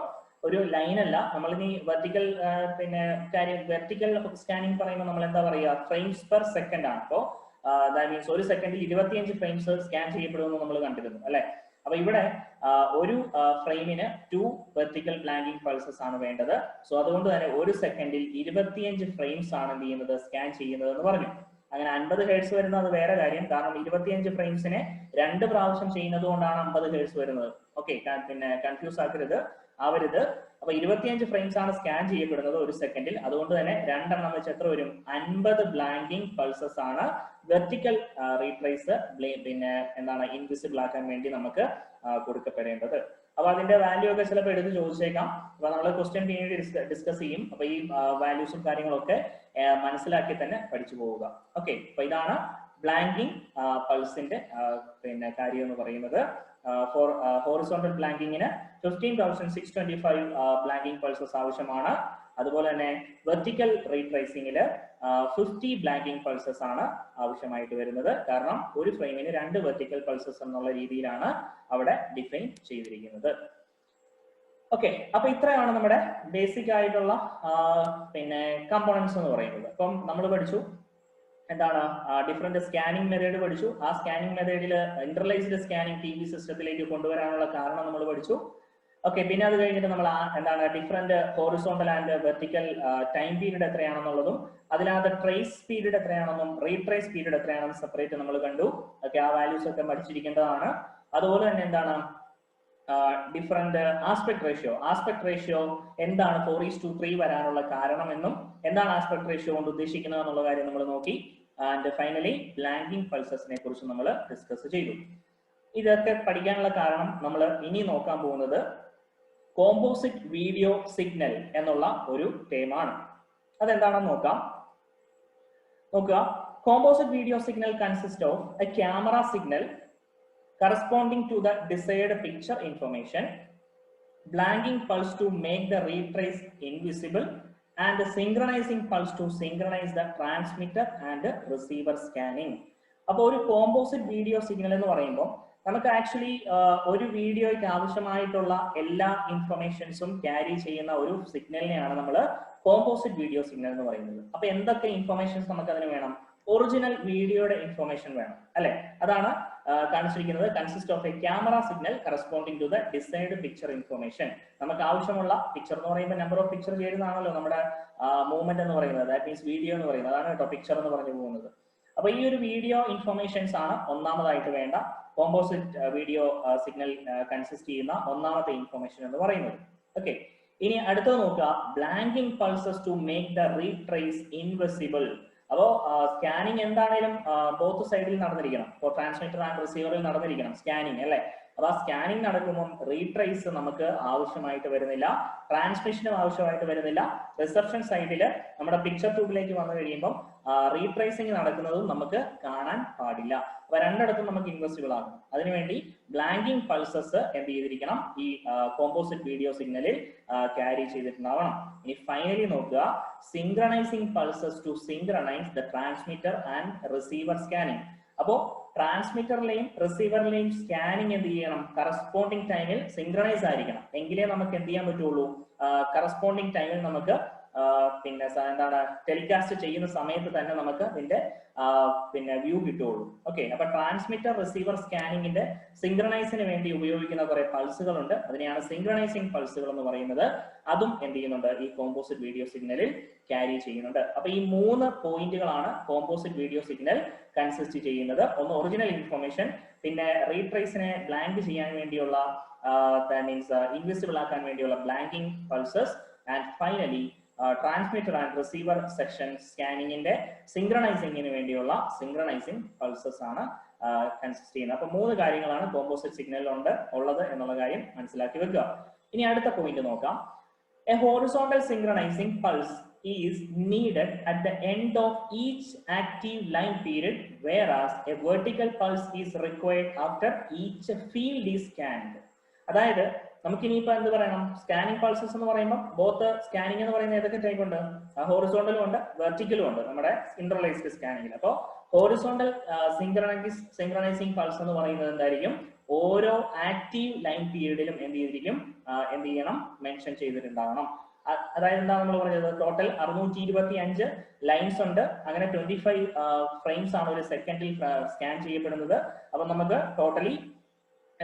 ഒരു ലൈൻ അല്ല. നമ്മൾ ഇനി വെർട്ടിക്കൽ വെർട്ടിക്കൽ സ്കാനിങ് പറയുമ്പോൾ നമ്മൾ എന്താ പറയുക? ഫ്രെയിംസ് പെർ സെക്കൻഡ് ആണ്. അപ്പോൾ ദാറ്റ് മീൻസ് ഒരു സെക്കൻഡിൽ 25 ഫ്രെയിംസ് സ്കാൻ ചെയ്യപ്പെടുമെന്ന് നമ്മൾ കണ്ടിരുന്നു അല്ലെ. അപ്പൊ ഇവിടെ ഒരു ഫ്രെയിമിന് 2 വെർട്ടിക്കൽ ബ്ലാങ്കിങ് പൾസസ് ആണ് വേണ്ടത്. സോ അതുകൊണ്ട് തന്നെ ഒരു സെക്കൻഡിൽ 25 ഫ്രെയിംസ് ആണ് എന്ത് ചെയ്യുന്നത്? സ്കാൻ ചെയ്യുന്നത് എന്ന് പറഞ്ഞു. അങ്ങനെ 50 ഹെർട്സ് വരുന്നത് അത് വേറെ കാര്യം. കാരണം 25 ഫ്രെയിംസിനെ 2 പ്രാവശ്യം ചെയ്യുന്നത് കൊണ്ടാണ് 50 ഹെർട്സ് വരുന്നത്. ഓക്കെ, കൺഫ്യൂസ് ആവരുത്. അപ്പൊ 25 ഫ്രെയിംസ് ആണ് സ്കാൻ ചെയ്യപ്പെടുന്നത് ഒരു സെക്കൻഡിൽ. അതുകൊണ്ട് തന്നെ 2 എണ്ണം വെച്ച് എത്ര വരും? 50 ബ്ലാങ്കിങ് പൾസസ് ആണ് വെർട്ടിക്കൽ റീട്രേസ് എന്താണ് ഇൻവിസിബിൾ ആക്കാൻ വേണ്ടി നമുക്ക് കൊടുക്കപ്പെടേണ്ടത്. അപ്പൊ അതിന്റെ വാല്യൂ ഒക്കെ ചിലപ്പോൾ എടുത്ത് ചോദിച്ചേക്കാം. അപ്പൊ നമ്മൾ ക്വസ്റ്റ്യൻ പിന്നീട് ഡിസ്കസ് ചെയ്യും. അപ്പൊ ഈ വാല്യൂസും കാര്യങ്ങളൊക്കെ മനസ്സിലാക്കി തന്നെ പഠിച്ചു പോവുക. ഓക്കെ, അപ്പൊ ഇതാണ് ബ്ലാങ്കിങ് പൾസിന്റെ കാര്യം എന്ന് പറയുന്നത്. ഫോർ ഹോറിസോണ്ടൽ ബ്ലാങ്കിങ്ങിന് 15,625 ബ്ലാങ്കിങ് പൾസസ് ആവശ്യമാണ്. അതുപോലെ തന്നെ വെർട്ടിക്കൽ റീട്രേസിംഗില് 50 ബ്ലാങ്കിങ് പൾസസ് ആണ് ആവശ്യമായിട്ട് വരുന്നത്. കാരണം ഒരു ഫ്രെയിമിന് 2 വെർട്ടിക്കൽ പൾസസ് എന്നുള്ള രീതിയിലാണ് അവിടെ ഡിഫൈൻ ചെയ്തിരിക്കുന്നത്. ഓക്കെ, അപ്പൊ ഇത്രയാണ് നമ്മുടെ ബേസിക് ആയിട്ടുള്ള കമ്പോണൻസ് എന്ന് പറയുന്നത്. അപ്പം നമ്മൾ പഠിച്ചു എന്താണ്? ഡിഫറെന്റ് സ്കാനിങ് മെത്തേഡ് പഠിച്ചു. ആ സ്കാനിങ് മെത്തേഡിൽ ഇന്റർലൈസ്ഡ് സ്കാനിങ് ടി വി സിസ്റ്റത്തിലേക്ക് കൊണ്ടുവരാനുള്ള കാരണം നമ്മൾ പഠിച്ചു. ഓക്കെ, പിന്നെ അത് കഴിഞ്ഞിട്ട് നമ്മൾ എന്താണ് different horizontal and vertical time period എത്രയാണെന്നുള്ളതും അതിനകത്ത് ട്രേസ് പീരീഡ് എത്രയാണെന്നും റീട്രേസ് പീരീഡ് എത്രയാണെന്നും സെപ്പറേറ്റ് നമ്മൾ കണ്ടു. ഓക്കെ, ആ വാല്യൂസ് ഒക്കെ പഠിച്ചിരിക്കേണ്ടതാണ്. അതുപോലെ തന്നെ എന്താണ് ഡിഫറെന്റ് ആസ്പെക്ട് റേഷ്യോ എന്താണ് 4:3 വരാനുള്ള കാരണമെന്നും എന്താണ് ആസ്പെക്ട് റേഷ്യോ കൊണ്ട് ഉദ്ദേശിക്കുന്നത് എന്നുള്ള കാര്യം നമ്മൾ നോക്കി. ആൻഡ് ഫൈനലി ബ്ലാങ്കിങ് പൾസസിനെ കുറിച്ച് നമ്മൾ ഡിസ്കസ് ചെയ്തു. ഇതൊക്കെ പഠിക്കാനുള്ള കാരണം നമ്മൾ ഇനി നോക്കാൻ പോകുന്നത് കോമ്പോസിറ്റ് വീഡിയോ സിഗ്നൽ എന്നുള്ള ഒരു ടേമാണ്. അതെന്താണെന്ന് നോക്കുക. Composite video signal consist of a camera signal corresponding to the desired picture information, blanking pulse to make the retrace invisible, and synchronizing pulse to synchronize the transmitter and receiver scanning. അപ്പോൾ ഒരു composite video signal എന്ന് പറയുമ്പോൾ നമുക്ക് actually ഒരു വീഡിയോയ്ക്ക് ആവശ്യമായിട്ടുള്ള എല്ലാ ഇൻഫർമേഷൻസും carry ചെയ്യുന്ന ഒരു സിഗ്നലിനെയാണ് നമ്മൾ കോമ്പോസിറ്റ് വീഡിയോ സിഗ്നൽ എന്ന് പറയുന്നത്. അപ്പൊ എന്തൊക്കെ ഇൻഫർമേഷൻസ് നമുക്ക് അതിന് വേണം? ഒറിജിനൽ വീഡിയോയുടെ ഇൻഫർമേഷൻ വേണം അല്ലെ. അതാണ് കാണിച്ചിരിക്കുന്നത്. Consist of a camera signal corresponding to the desired picture information. നമുക്ക് ആവശ്യമുള്ള പിക്ചർ എന്ന് പറയുമ്പോൾ നമ്പർ ഓഫ് പിക്ചർ ചേരുന്നതാണല്ലോ നമ്മുടെ മൂവ്മെന്റ് എന്ന് പറയുന്നത്. ദാറ്റ് മീൻസ് വീഡിയോ എന്ന് പറയുന്നത് അതാണ് കേട്ടോ പിക്ചർ എന്ന് പറഞ്ഞു പോകുന്നത്. അപ്പൊ ഈ ഒരു വീഡിയോ ഇൻഫർമേഷൻസ് ആണ് ഒന്നാമതായിട്ട് വേണ്ട കോമ്പോസിറ്റ് വീഡിയോ സിഗ്നൽ കൺസിസ്റ്റ് ചെയ്യുന്ന ഒന്നാമത്തെ ഇൻഫർമേഷൻ എന്ന് പറയുന്നത്. ഓക്കെ, ഇനി അടുത്തത് നോക്കുക. Blanking pulses to make the retrace invisible. അപ്പോ സ്കാനിങ് എന്താണേലും ബോത്ത് സൈഡിൽ നടന്നിരിക്കണം. ഇപ്പോൾ ട്രാൻസ്മിറ്റർ ആൻഡ് റിസീവറിൽ നടന്നിരിക്കണം സ്കാനിങ് അല്ലെ. അപ്പോൾ ആ സ്കാനിങ് നടക്കുമ്പോൾ റീട്രേസ് നമുക്ക് ആവശ്യമായിട്ട് വരുന്നില്ല, ട്രാൻസ്മിഷനും ആവശ്യമായിട്ട് വരുന്നില്ല. റിസപ്ഷൻ സൈഡിൽ നമ്മുടെ പിക്ചർ ട്യൂബിലേക്ക് വന്നു കഴിയുമ്പോൾ റീട്രേസിംഗ് നടക്കുന്നതും നമുക്ക് കാണാൻ പാടില്ല. അപ്പൊ രണ്ടിടത്തും നമുക്ക് ഇൻവെസിബിൾ ആകും. അതിനുവേണ്ടി ബ്ലാങ്കിങ് പൾസസ് എന്ത് ചെയ്തിരിക്കണം, ഈ കോമ്പോസിറ്റ് വീഡിയോ സിഗ്നലിൽ ക്യാരി ചെയ്തിട്ടുണ്ടാവണം. ഇനി ഫൈനലി നോക്കുക, synchronizing pulses to synchronise the transmitter and receiver scanning. അപ്പോ ട്രാൻസ്മിറ്ററിലെയും റിസീവറിലെയും സ്കാനിങ് എന്ത് ചെയ്യണം, കറസ്പോണ്ടിങ് ടൈമിൽ സിങ്ക്രണൈസ് ആയിരിക്കണം. എങ്കിലേ നമുക്ക് എന്ത് ചെയ്യാൻ പറ്റുള്ളൂ, കറസ്പോണ്ടിങ് ടൈമിൽ നമുക്ക് പിന്നെ എന്താണ് ടെലികാസ്റ്റ് ചെയ്യുന്ന സമയത്ത് തന്നെ നമുക്ക് ഇതിന്റെ പിന്നെ വ്യൂ കിട്ടുള്ളൂ. ഓക്കെ, അപ്പൊ ട്രാൻസ്മിറ്റർ റിസീവർ സ്കാനിങ്ങിന്റെ സിങ്ക്രണൈസിന് വേണ്ടി ഉപയോഗിക്കുന്ന കുറെ പൾസുകളുണ്ട്. അതിനെയാണ് സിങ്ക്രണൈസിംഗ് പൾസുകൾ എന്ന് പറയുന്നത്. അതും എന്ത് ചെയ്യുന്നുണ്ട്, ഈ കോമ്പോസിറ്റ് വീഡിയോ സിഗ്നലിൽ ക്യാരി ചെയ്യുന്നുണ്ട്. അപ്പൊ ഈ 3 പോയിന്റുകളാണ് കോമ്പോസിറ്റ് വീഡിയോ സിഗ്നൽ കൺസിസ്റ്റ് ചെയ്യുന്നത്. ഒന്ന് ഒറിജിനൽ ഇൻഫർമേഷൻ, പിന്നെ റീട്രേസിനെ ബ്ലാങ്ക് ചെയ്യാൻ വേണ്ടിയുള്ള മീൻസ് ഇൻവിസിബിൾ ആക്കാൻ വേണ്ടിയുള്ള blanking pulses, and finally transmitter and receiver section സ്കാനിങ്ങിന്റെ സിങ്ക്രണൈസിങ്ങിന് വേണ്ടിയുള്ള സിങ്ക്രണൈസിംഗ് പൾസസ് ആണ് കൺസിസ്റ്റ് ചെയ്യുന്നത്. അപ്പൊ 3 കാര്യങ്ങളാണ് കോമ്പോസിറ്റ് സിഗ്നലിൽ ഉള്ളത് എന്നുള്ള കാര്യം മനസ്സിലാക്കി വെക്കുക. ഇനി അടുത്ത പോയിന്റ് നോക്കാം. A horizontal synchronizing pulse is needed at the end of each active line period, whereas a vertical pulse is required after each field is scanned. അതായത് നമുക്കിനിയിപ്പോ എന്ത് പറയണം, സ്കാനിങ് പൾസസ് എന്ന് പറയുമ്പോൾ ബോത്ത് സ്കാനിങ് എന്ന് പറയുന്ന ഏതൊക്കെ ടൈപ്പ് ഉണ്ട്, ഹോറിസോണ്ടലും ഉണ്ട് വെർട്ടിക്കലും ഉണ്ട് നമ്മുടെ ഇന്റർലൈസ്ഡ് സ്കാനിങ്ങിൽ. അപ്പോൾ ഹോറിസോണ്ടൽ സിങ്ക്രണൈസിംഗ് പൾസ് എന്ന് പറയുന്നത് എന്തായിരിക്കും, ഓരോ ആക്റ്റീവ് ലൈൻ പീരീഡിലും എന്ത് ചെയ്യണം, മെൻഷൻ ചെയ്തിട്ടുണ്ടാവണം. അതായത് എന്താ നമ്മൾ പറഞ്ഞത്, ടോട്ടൽ 625 ലൈൻസ് ഉണ്ട്. അങ്ങനെ 25 ഫ്രെയിംസ് ആണ് ഒരു സെക്കൻഡിൽ സ്കാൻ ചെയ്യപ്പെടുന്നത്. അപ്പൊ നമുക്ക് ടോട്ടലി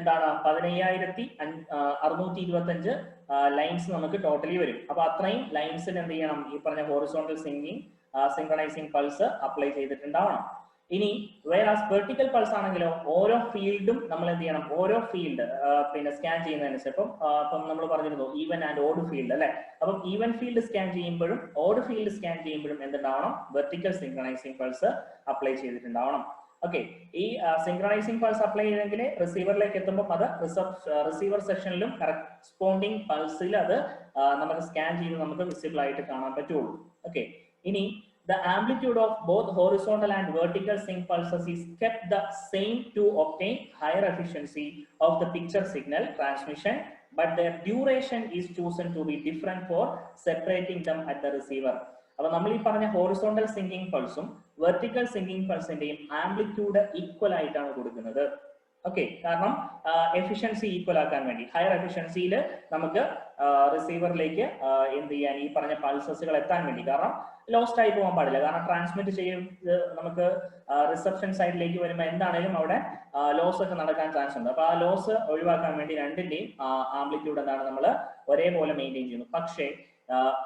എന്താണ് 15,625 ലൈൻസ് നമുക്ക് ടോട്ടലി വരും. അപ്പൊ അത്രയും ലൈൻസിൽ എന്ത് ചെയ്യണം, ഈ പറഞ്ഞ ഹോറിസോണ്ടൽ സിങ്ക്രണൈസിംഗ് പൾസ് അപ്ലൈ ചെയ്തിട്ടുണ്ടാവണം. ഇനി വേറാസ് വെർട്ടിക്കൽ പൾസ് ആണെങ്കിലോ ഓരോ ഫീൽഡും നമ്മൾ എന്ത് ചെയ്യണം, ഓരോ ഫീൽഡ് പിന്നെ സ്കാൻ ചെയ്യുന്നതനുസരിച്ച് ഇപ്പം നമ്മൾ പറഞ്ഞിരുന്നു ഈവൻ ആൻഡ് ഓഡ് ഫീൽഡ് അല്ലെ. അപ്പം ഈവൻ ഫീൽഡ് സ്കാൻ ചെയ്യുമ്പോഴും ഓഡ് ഫീൽഡ് സ്കാൻ ചെയ്യുമ്പോഴും എന്തുണ്ടാവണം, വെർട്ടിക്കൽ സിങ്ക്രണൈസിംഗ് പൾസ് അപ്ലൈ ചെയ്തിട്ടുണ്ടാവണം. ഓക്കെ, ഈ സിങ്ക്രണൈസിംഗ് പൾസ് അപ്ലൈ ചെയ്തെങ്കിൽ റിസീവറിലേക്ക് എത്തുമ്പോൾ അത് റിസീവർ സെക്ഷനിലും കറസ്പോണ്ടിങ് പൾസിൽ അത് നമുക്ക് സ്കാൻ ചെയ്ത് നമുക്ക് വിസിബിൾ ആയിട്ട് കാണാൻ പറ്റുള്ളൂ. ഓക്കെ, ഇനി the amplitude of both horizontal and vertical sync pulses is kept the same to obtain higher efficiency of the picture signal transmission, but their duration is chosen to be different for separating them at the receiver. അപ്പോൾ നമ്മൾ ഈ പറഞ്ഞ horizontal syncing പൾസും vertical syncing പൾസിന്റെയും amplitude equal ആയിട്ടാണ് കൊടുക്കുന്നത്. Okay, കാരണം efficiency equal ആക്കാൻ വേണ്ടി, ഹയർ എഫിഷ്യൻസിയിൽ നമുക്ക് റിസീവറിലേക്ക് എന്ത് ചെയ്യാൻ, ഈ പറഞ്ഞ പൾസസുകൾ എത്താൻ വേണ്ടി, കാരണം ലോസ്റ്റ് ആയി പോകാൻ പാടില്ല. കാരണം ട്രാൻസ്മിറ്റ് ചെയ്ത് നമുക്ക് റിസപ്ഷൻ സൈഡിലേക്ക് വരുമ്പോൾ എന്താണേലും അവിടെ ലോസ് ഒക്കെ നടക്കാൻ ചാൻസ് ഉണ്ട്. അപ്പൊ ആ ലോസ് ഒഴിവാക്കാൻ വേണ്ടി രണ്ടിന്റെയും ആംപ്ലിറ്റ്യൂഡ് എന്താണ് നമ്മൾ ഒരേപോലെ മെയിൻറ്റെയിൻ ചെയ്യുന്നു. പക്ഷേ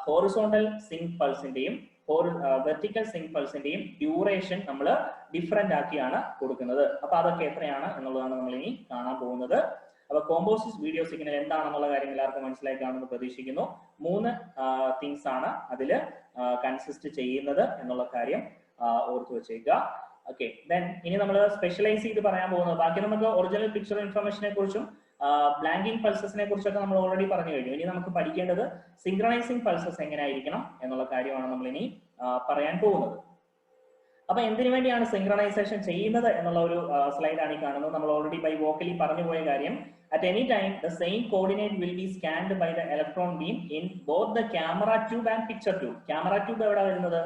ഹോറിസോണ്ടൽ സിങ്ക് പൾസിന്റെയും വെർട്ടിക്കൽ സിങ്ക് പൾസിന്റെയും ഡ്യൂറേഷൻ നമ്മൾ ഡിഫറെന്റ് ആക്കിയാണ് കൊടുക്കുന്നത്. അപ്പൊ അതൊക്കെ എത്രയാണ് എന്നുള്ളതാണ് നമ്മൾ ഇനി കാണാൻ പോകുന്നത്. അപ്പൊ കോമ്പോസിറ്റ് വീഡിയോ സിഗ്നൽ എന്താണെന്നുള്ള കാര്യം എല്ലാവർക്കും മനസ്സിലായി കാണുമെന്ന് പ്രതീക്ഷിക്കുന്നു. 3 തിങ്സ് ആണ് അതിൽ കൺസിസ്റ്റ് ചെയ്യുന്നത് എന്നുള്ള കാര്യം ഓർത്തു വെച്ചേക്കുക. ഓക്കെ, ദെൻ ഇനി നമ്മൾ സ്പെഷ്യലൈസ് ചെയ്ത് പറയാൻ പോകുന്നത്, ബാക്കി നമുക്ക് ഒറിജിനൽ പിക്ചർ ഇൻഫർമേഷനെ കുറിച്ചും ബ്ലാങ്കിങ് പൾസസിനെ കുറിച്ചൊക്കെ നമ്മൾ ഓൾറെഡി പറഞ്ഞു കഴിഞ്ഞു. ഇനി നമുക്ക് പഠിക്കേണ്ടത് സിങ്ക്രണൈസിംഗ് പൾസസ് എങ്ങനെയായിരിക്കണം എന്നുള്ള കാര്യമാണ് നമ്മൾ ഇനി പറയാൻ പോകുന്നത്. അപ്പൊ എന്തിനു വേണ്ടിയാണ് സിങ്ക്രണൈസേഷൻ ചെയ്യുന്നത് എന്നുള്ള ഒരു സ്ലൈഡാണ് ഈ കാണുന്നത്. നമ്മൾ ഓൾറെഡി ബൈ വോക്കലി പറഞ്ഞു പോയ കാര്യം, at any time the same coordinate will be scanned by the electron beam in both the camera tube and picture tube. Camera tube എവിടെ വരുന്നത്,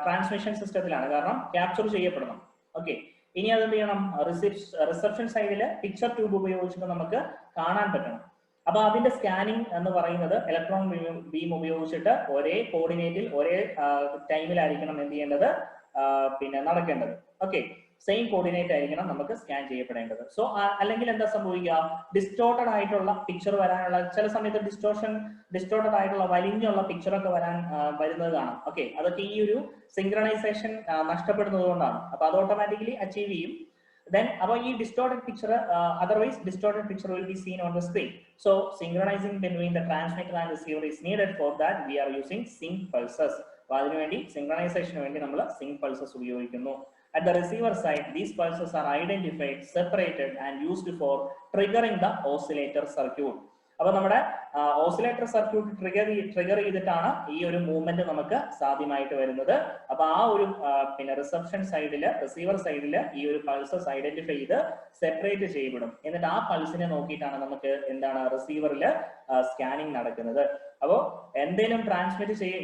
ട്രാൻസ്മിഷൻ സിസ്റ്റത്തിലാണ്, കാരണം ക്യാപ്ചർ ചെയ്യപ്പെടണം. ഓക്കെ, ഇനി അതെന്ത് ചെയ്യണം, റിസപ്ഷൻ സൈഡില് പിക്ചർ ട്യൂബ് ഉപയോഗിച്ചിട്ട് നമുക്ക് കാണാൻ പറ്റണം. അപ്പൊ അതിന്റെ സ്കാനിങ് എന്ന് പറയുന്നത് ഇലക്ട്രോൺ ബീം ഉപയോഗിച്ചിട്ട് ഒരേ കോർഡിനേറ്റിൽ ഒരേ ടൈമിലായിരിക്കണം എന്ത് ചെയ്യേണ്ടത്, പിന്നെ നടക്കേണ്ടത്. ഓക്കെ, സെയിം കോർഡിനേറ്റ് ആയിരിക്കണം നമുക്ക് സ്കാൻ ചെയ്യപ്പെടേണ്ടത്. സോ അല്ലെങ്കിൽ എന്താ സംഭവിക്കുക, ഡിസ്റ്റോർട്ടഡ് ആയിട്ടുള്ള പിക്ചർ വരാനുള്ള, ചില സമയത്ത് ഡിസ്റ്റോർട്ടഡ് ആയിട്ടുള്ള വലിഞ്ഞുള്ള പിക്ചറൊക്കെ വരുന്നത് കാണാം. ഓക്കെ, അതൊക്കെ ഈ ഒരു സിങ്ക്രണൈസേഷൻ നഷ്ടപ്പെടുന്നത് കൊണ്ടാണ്. അപ്പൊ അത് ഓട്ടോമാറ്റിക്കലി അച്ചീവ് ചെയ്യും. Then about ഈ distorted picture, otherwise distorted picture will be seen on the screen. So synchronizing between the transmitter and receiver is needed. For that we are using sync pulses. അപ്പോൾ അതിനുവേണ്ടി സിങ്ക്രണൈസേഷന് വേണ്ടി നമ്മൾ zinc pulses ഉപയോഗിക്കുന്നു. At the receiver side, these pulses are identified, separated and used for triggering the oscillator circuit. അപ്പോൾ നമ്മുടെ oscillator circuit trigger ചെയ്തിട്ടാണ് ഈ ഒരു മൂവ്മെന്റ് നമുക്ക് സാധ്യമായിട്ട് വരുന്നത്. അപ്പൊ ആ ഒരു പിന്നെ റിസീവർ സൈഡില് ഈ ഒരു പൾസസ് ഐഡന്റിഫൈ ചെയ്ത് സെപ്പറേറ്റ് ചെയ്യപ്പെടും. എന്നിട്ട് ആ പൾസിനെ നോക്കിയിട്ടാണ് നമുക്ക് എന്താണ് റിസീവറിൽ സ്കാനിങ് നടക്കുന്നത്. അപ്പോൾ എന്തെങ്കിലും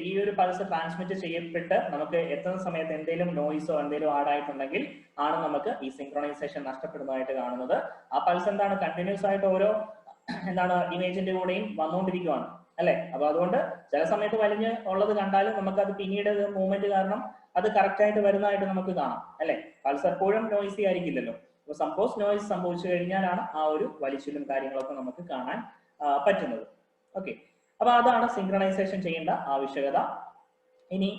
ഈ ഒരു പൾസ് ട്രാൻസ്മിറ്റ് ചെയ്യപ്പെട്ട് നമുക്ക് എത്തുന്ന സമയത്ത് എന്തെങ്കിലും നോയിസോ എന്തെങ്കിലും ആഡായിട്ടുണ്ടെങ്കിൽ ആണ് നമുക്ക് ഈ സിങ്ക്രണൈസേഷൻ നഷ്ടപ്പെടുന്നതായിട്ട് കാണുന്നത്. ആ പൾസ് എന്താണ് കണ്ടിന്യൂസ് ആയിട്ട് ഓരോ ഇമേജിന്റെ കൂടെയും വന്നുകൊണ്ടിരിക്കുകയാണ് അല്ലെ. അപ്പൊ അതുകൊണ്ട് ചില സമയത്ത് വലിഞ്ഞ് ഉള്ളത് കണ്ടാലും നമുക്ക് അത് പിന്നീട് മൂവ്മെന്റ് കാരണം അത് കറക്റ്റ് ആയിട്ട് വരുന്നതായിട്ട് നമുക്ക് കാണാം അല്ലെ. പൾസ് എപ്പോഴും നോയ്സി ആയിരിക്കില്ലല്ലോ. അപ്പൊ സപ്പോസ് നോയ്സ് സംഭവിച്ചു കഴിഞ്ഞാലാണ് ആ ഒരു വലിച്ചിലും കാര്യങ്ങളൊക്കെ നമുക്ക് കാണാൻ പറ്റുന്നത്. ഓക്കെ, അപ്പൊ അതാണ് സിങ്ക്രണൈസേഷൻ ചെയ്യേണ്ട ആവശ്യകത. ഇനി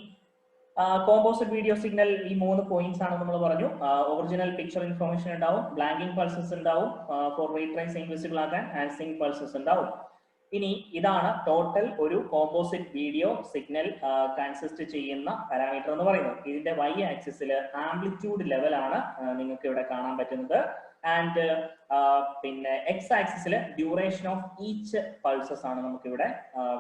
കോമ്പോസിറ്റ് വീഡിയോ സിഗ്നൽ ഈ 3 പോയിന്റ്സ് ആണ് നമ്മൾ പറഞ്ഞു. ഒറിജിനൽ പിക്ചർ ഇൻഫർമേഷൻ ഉണ്ടാവും, ബ്ലാങ്കിങ് പൾസസ് ഉണ്ടാവും ഫോർ റീട്രേസ് ഇൻവിസിബിൾ ആക്കാൻ, ആൻഡ് സിങ്ക് പൾസസ് ഉണ്ടാവും. ഇനി ഇതാണ് ടോട്ടൽ ഒരു കോമ്പോസിറ്റ് വീഡിയോ സിഗ്നൽ കൺസിസ്റ്റ് ചെയ്യുന്ന പാരാമീറ്റർ എന്ന് പറയുന്നത്. ഇതിന്റെ y ആക്സിസിൽ ആംപ്ലിറ്റ്യൂഡ് ലെവൽ ആണ് നിങ്ങൾക്ക് ഇവിടെ കാണാൻ പറ്റുന്നത്. ആൻഡ് പിന്നെ എക്സ് ആക്സിസിൽ ഡ്യൂറേഷൻ ഓഫ് ഈച്ച് പൾസസ് ആണ് നമുക്ക് ഇവിടെ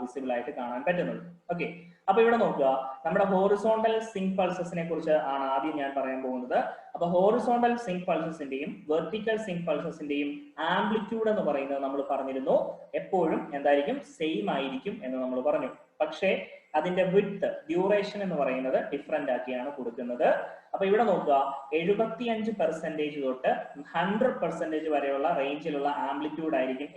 വിസിബിൾ ആയിട്ട് കാണാൻ പറ്റുന്നത്. ഓക്കെ, അപ്പൊ ഇവിടെ നോക്കുക, നമ്മുടെ ഹോറിസോണ്ടൽ സിങ്ക് പൾസസിനെ കുറിച്ച് ആണ് ആദ്യം ഞാൻ പറയാൻ പോകുന്നത്. അപ്പൊ ഹോറിസോണ്ടൽ സിങ്ക് പൾസസിന്റെയും വെർട്ടിക്കൽ സിങ്ക് പൾസസിന്റെയും ആംപ്ലിറ്റ്യൂഡ് എന്ന് പറയുന്നത് നമ്മൾ പറഞ്ഞിരുന്നു എപ്പോഴും എന്തായിരിക്കും, സെയിം ആയിരിക്കും എന്ന് നമ്മൾ പറഞ്ഞു. പക്ഷേ അതിന്റെ വിഡ്ത്ത് ഡ്യൂറേഷൻ എന്ന് പറയുന്നത് ഡിഫറെന്റ് ആക്കിയാണ് കൊടുക്കുന്നത്. അപ്പൊ ഇവിടെ നോക്കുക, 75% തൊട്ട് 100% വരെയുള്ള റേഞ്ചിലുള്ള ആംപ്ലിറ്റ്യൂഡ് ആയിരിക്കും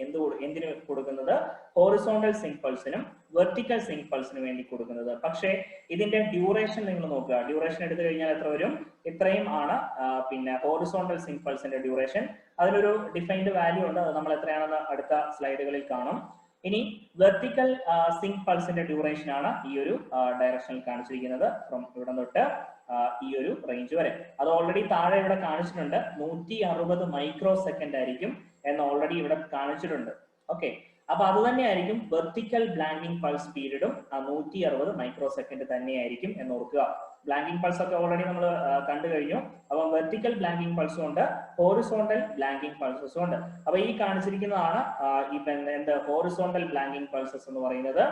എന്തിനു കൊടുക്കുന്നത്, ഹോറിസോണ്ടൽ സിങ്ക് പൾസിനും വെർട്ടിക്കൽ സിങ്ക് പൾസിനും വേണ്ടി കൊടുക്കുന്നത്. പക്ഷേ ഇതിന്റെ ഡ്യൂറേഷൻ നിങ്ങൾ നോക്കുക, ഡ്യൂറേഷൻ എടുത്തു കഴിഞ്ഞാൽ എത്ര വരും, ഇത്രയും ആണ് പിന്നെ ഹോറിസോണ്ടൽ സിങ്ക് പൾസിന്റെ ഡ്യൂറേഷൻ. അതിനൊരു ഡിഫൈൻഡ് വാല്യൂ ഉണ്ട്, അത് നമ്മൾ എത്രയാണെന്ന് അടുത്ത സ്ലൈഡുകളിൽ കാണും. ഇനി വെർട്ടിക്കൽ സിങ്ക് പൾസിന്റെ ഡ്യൂറേഷൻ ആണ് ഈ ഒരു ഡയറക്ഷനിൽ കാണിച്ചിരിക്കുന്നത്, ഫ്രം ഇവിടെ തൊട്ട് ഈ ഒരു റേഞ്ച് വരെ. അത് ഓൾറെഡി താഴെ ഇവിടെ കാണിച്ചിട്ടുണ്ട്, 160 മൈക്രോ സെക്കൻഡ് ആയിരിക്കും എന്ന് ഓൾറെഡി ഇവിടെ കാണിച്ചിട്ടുണ്ട്. ഓക്കെ, അപ്പൊ അത് തന്നെയായിരിക്കും വെർട്ടിക്കൽ ബ്ലാങ്കിങ് പൾസ് പീരീഡും 160 മൈക്രോ സെക്കൻഡ് തന്നെയായിരിക്കും എന്ന് ഓർക്കുക. ബ്ലാങ്കിങ് പൾസ് ഒക്കെ ഓൾറെഡി നമ്മൾ കണ്ടു കഴിഞ്ഞു. അപ്പൊ വെർട്ടിക്കൽ ബ്ലാങ്കിങ് പൾസും ഉണ്ട്, ഹോറിസോണ്ടൽ ബ്ലാങ്കിങ് പൾസസും ഉണ്ട്. അപ്പൊ ഈ കാണിച്ചിരിക്കുന്നതാണ് ഈ ഹോറിസോണ്ടൽ ബ്ലാങ്കിങ് പൾസസ് എന്ന് പറയുന്നത്.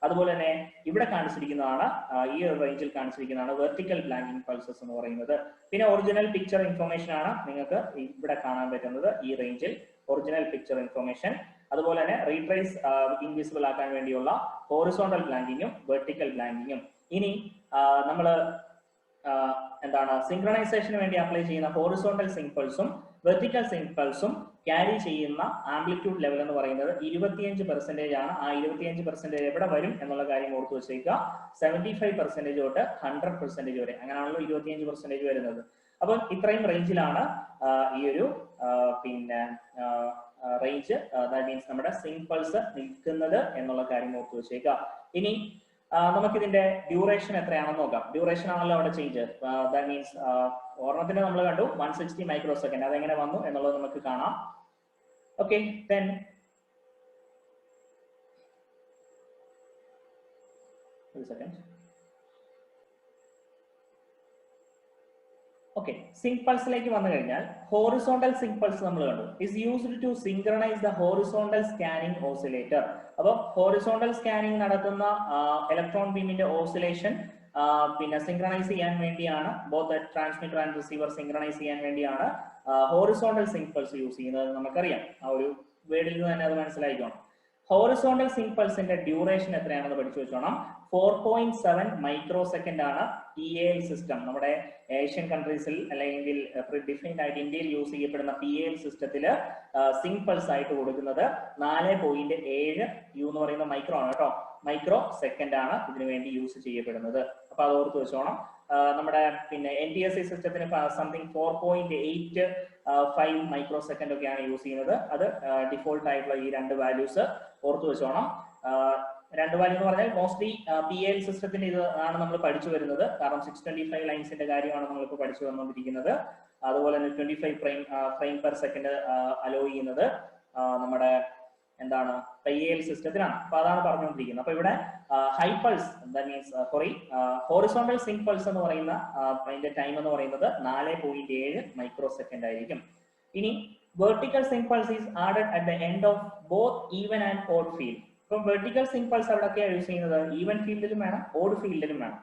അതുപോലെ തന്നെ ഇവിടെ കാണിച്ചിരിക്കുന്നതാണ്, ഈ റേഞ്ചിൽ കാണിച്ചിരിക്കുന്നതാണ് വെർട്ടിക്കൽ ബ്ലാങ്കിങ് പൾസസ് എന്ന് പറയുന്നത്. പിന്നെ ഒറിജിനൽ പിക്ചർ ഇൻഫർമേഷൻ ആണ് നിങ്ങൾക്ക് ഇവിടെ കാണാൻ പറ്റുന്നത് ഈ റേഞ്ചിൽ, ഒറിജിനൽ പിക്ചർ ഇൻഫർമേഷൻ. അതുപോലെ തന്നെ റീട്രേസ് ഇൻവിസിബിൾ ആക്കാൻ വേണ്ടിയുള്ള ഹോറിസോണ്ടൽ ബ്ലാങ്കിങ്ങും വെർട്ടിക്കൽ ബ്ലാങ്കിങ്ങും. ഇനി നമ്മൾ സിങ്ക്രണൈസേഷന് വേണ്ടി അപ്ലൈ ചെയ്യുന്ന ഹോറിസോണ്ടൽ സിങ്ക് പൾസും വെർട്ടിക്കൽ സിങ്ക് പൾസും ക്യാരി ചെയ്യുന്ന ആംപ്ലിറ്റ്യൂഡ് ലെവൽ എന്ന് പറയുന്നത് 25% ആണ്. ആ 25% എവിടെ വരും എന്നുള്ള കാര്യം ഓർത്തു വെച്ചേക്കുക. 75% തൊട്ട് 100% വരെ, അങ്ങനെയാണല്ലോ 25% വരുന്നത്. അപ്പം ഇത്രയും റേഞ്ചിലാണ് ഈ ഒരു പിന്നെ റേഞ്ച്, ദാറ്റ് മീൻസ് നമ്മുടെ സിങ്ക് പൾസ് നിൽക്കുന്നത് എന്നുള്ള കാര്യം ഓർത്തു വെച്ചേക്കുക. ഇനി നമുക്കിതിന്റെ ഡ്യൂറേഷൻ എത്രയാണെന്ന് നോക്കാം. ഡ്യൂറേഷൻ ആണല്ലോ അവിടെ ചേഞ്ച്, ദാറ്റ് മീൻസ് ഒരെണ്ണത്തിന് നമ്മൾ കണ്ടു 160 മൈക്രോ സെക്കൻഡ്, അതെങ്ങനെ വന്നു എന്നുള്ളത് നമുക്ക് കാണാം. ഓക്കെ, then ഒരു സെക്കൻഡ്. ഓക്കെ, സിങ്ക് പൾസിലേക്ക് വന്നു കഴിഞ്ഞാൽ ഹോറിസോണ്ടൽ സിങ്ക് പൾസ് നമ്മൾ കണ്ടു, is used to synchronise the horizontal scanning oscillator. അപ്പോൾ ഹോറിസോണ്ടൽ സ്കാനിങ് നടത്തുന്ന ഇലക്ട്രോൺ ബീമിന്റെ ഓസിലേഷൻ പിന്നെ സിങ്ക്രണൈസ് ചെയ്യാൻ വേണ്ടിയാണ്, both transmitter and receiver synchronise ചെയ്യാൻ വേണ്ടിയാണ് ഹോറിസോണ്ടൽ സിങ്ക് പൾസ് യൂസ് ചെയ്യുന്നത്. നമുക്കറിയാം, ആ ഒരു വേർഡിൽ നിന്ന് തന്നെ അത് മനസ്സിലായിക്കോണം. ഹോറിസോണ്ടൽ സിങ്ക് പൾസിന്റെ ഡ്യൂറേഷൻ എത്രയാണെന്ന് പഠിച്ചു വെച്ചോണം. 4.7 മൈക്രോ സെക്കൻഡ് ആണ് PAL സിസ്റ്റം, നമ്മുടെ ഏഷ്യൻ കൺട്രീസിൽ അല്ലെങ്കിൽ ഡിഫൈൻഡ് ആയിട്ട് ഇന്ത്യയിൽ യൂസ് ചെയ്യപ്പെടുന്ന PAL സിസ്റ്റത്തിൽ സിങ്ക് പൾസ് ആയിട്ട് കൊടുക്കുന്നത് 4.7 U എന്ന് പറയുന്ന മൈക്രോ ആണ് കേട്ടോ, മൈക്രോ സെക്കൻഡ് ആണ് ഇതിനു വേണ്ടി യൂസ് ചെയ്യപ്പെടുന്നത്. അപ്പൊ അത് ഓർത്ത് വെച്ചോണം. നമ്മുടെ പിന്നെ NTSC സിസ്റ്റത്തിന് സംതിങ് 4.85 മൈക്രോ സെക്കൻഡ് ഒക്കെയാണ് യൂസ് ചെയ്യുന്നത്. അത് ഡിഫോൾട്ട് ആയിട്ടുള്ള ഈ 2 വാല്യൂസ് ഓർത്തു വെച്ചോണം. 2 വാല്യൂ എന്ന് പറഞ്ഞാൽ മോസ്റ്റ്ലി PAL സിസ്റ്റത്തിന്റെ ഇത് ആണ് നമ്മൾ പഠിച്ചു വരുന്നത്. കാരണം 625 ലൈൻസിന്റെ കാര്യമാണ് നമ്മളിപ്പോൾ പഠിച്ചു വന്നുകൊണ്ടിരിക്കുന്നത്. അതുപോലെ തന്നെ 25 ഫ്രെയിം പെർ സെക്കൻഡ് അലോ ചെയ്യുന്നത് നമ്മുടെ എന്താണ് PAL സിസ്റ്റത്തിലാണ്. അപ്പൊ അതാണ് പറഞ്ഞുകൊണ്ടിരിക്കുന്നത്. അപ്പൊ ഇവിടെ high pulse means horizontal sync pulse എന്ന് പറയുന്ന അതിന്റെ ടൈം എന്ന് പറയുന്നത് 4.7 മൈക്രോ സെക്കൻഡ് ആയിരിക്കും. ഇനി vertical sync pulse is added at the end of both even and odd field. ഇപ്പം വെർട്ടിക്കൽ സിങ്ക് പൾസ് എവിടെയൊക്കെയാണ് യൂസ് ചെയ്യുന്നത്? ഈവൻ ഫീൽഡിലും വേണം, ഓഡ് ഫീൽഡിലും വേണം.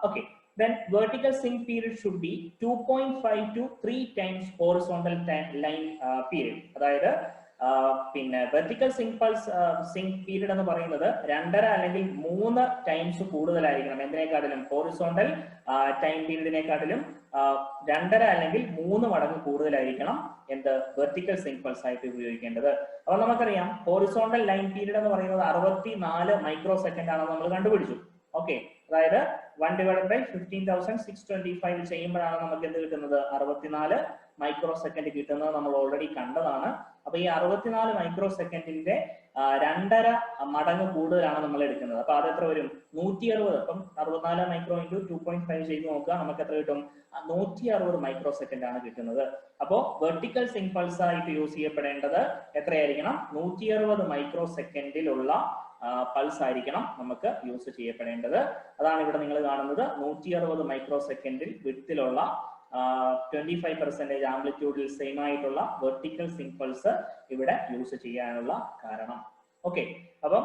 Okay, then vertical sync period should be 2.5 to 3 times horizontal line period. അതായത് പിന്നെ vertical sync pulse sync period എന്ന് പറയുന്നത് 2.5 അല്ലെങ്കിൽ 3 ടൈംസ് കൂടുതലായിരിക്കണം. എന്തിനേക്കാട്ടിലും? ഹോറിസോണ്ടൽ ടൈം പീരീഡിനെക്കാട്ടിലും 2.5 അല്ലെങ്കിൽ 3 മടങ്ങ് കൂടുതലായിരിക്കണം എന്ത് വെർട്ടിക്കൽ സിങ്ക് പൾസ് ആയിട്ട് ഉപയോഗിക്കേണ്ടത്. അപ്പൊ നമുക്കറിയാം ഹോറിസോണ്ടൽ ലൈൻ പീരീഡ് എന്ന് പറയുന്നത് 64 മൈക്രോ സെക്കൻഡ് ആണെന്ന് നമ്മൾ കണ്ടുപിടിച്ചു. ഓക്കെ, അതായത് 1/15,625 ചെയ്യുമ്പോഴാണ് നമുക്ക് എന്ത് കിട്ടുന്നത്? 64 മൈക്രോ സെക്കൻഡ് കിട്ടുന്നത് നമ്മൾ ഓൾറെഡി കണ്ടതാണ്. അപ്പൊ ഈ 64 മൈക്രോ സെക്കൻഡിന്റെ 2.5 മടങ്ങ് കൂടുതലാണ് നമ്മൾ എടുക്കുന്നത്. അപ്പൊ അത് എത്ര വരും? 160. അപ്പം 64 മൈക്രോ ഇൻറ്റു 2.5 ചെയ്ത് നോക്കുക, നമുക്ക് എത്ര കിട്ടും? 160 മൈക്രോ സെക്കൻഡ് ആണ് കിട്ടുന്നത്. അപ്പോ വെർട്ടിക്കൽ സിങ്ക് പൾസ് ആയിട്ട് യൂസ് ചെയ്യപ്പെടേണ്ടത് എത്രയായിരിക്കണം? 160 മൈക്രോ സെക്കൻഡിലുള്ള പൾസ് ആയിരിക്കണം നമുക്ക് യൂസ് ചെയ്യപ്പെടേണ്ടത്. അതാണ് ഇവിടെ നിങ്ങൾ കാണുന്നത്. 160 മൈക്രോ സെക്കൻഡിൽ വിഡ്ത്തിലുള്ള 25% ആംപ്ലിറ്റ്യൂഡിൽ സെയിം ആയിട്ടുള്ള വെർട്ടിക്കൽ സിങ്ക് പൾസ് ഇവിടെ യൂസ് ചെയ്യാനുള്ള കാരണം. ഓക്കെ, അപ്പം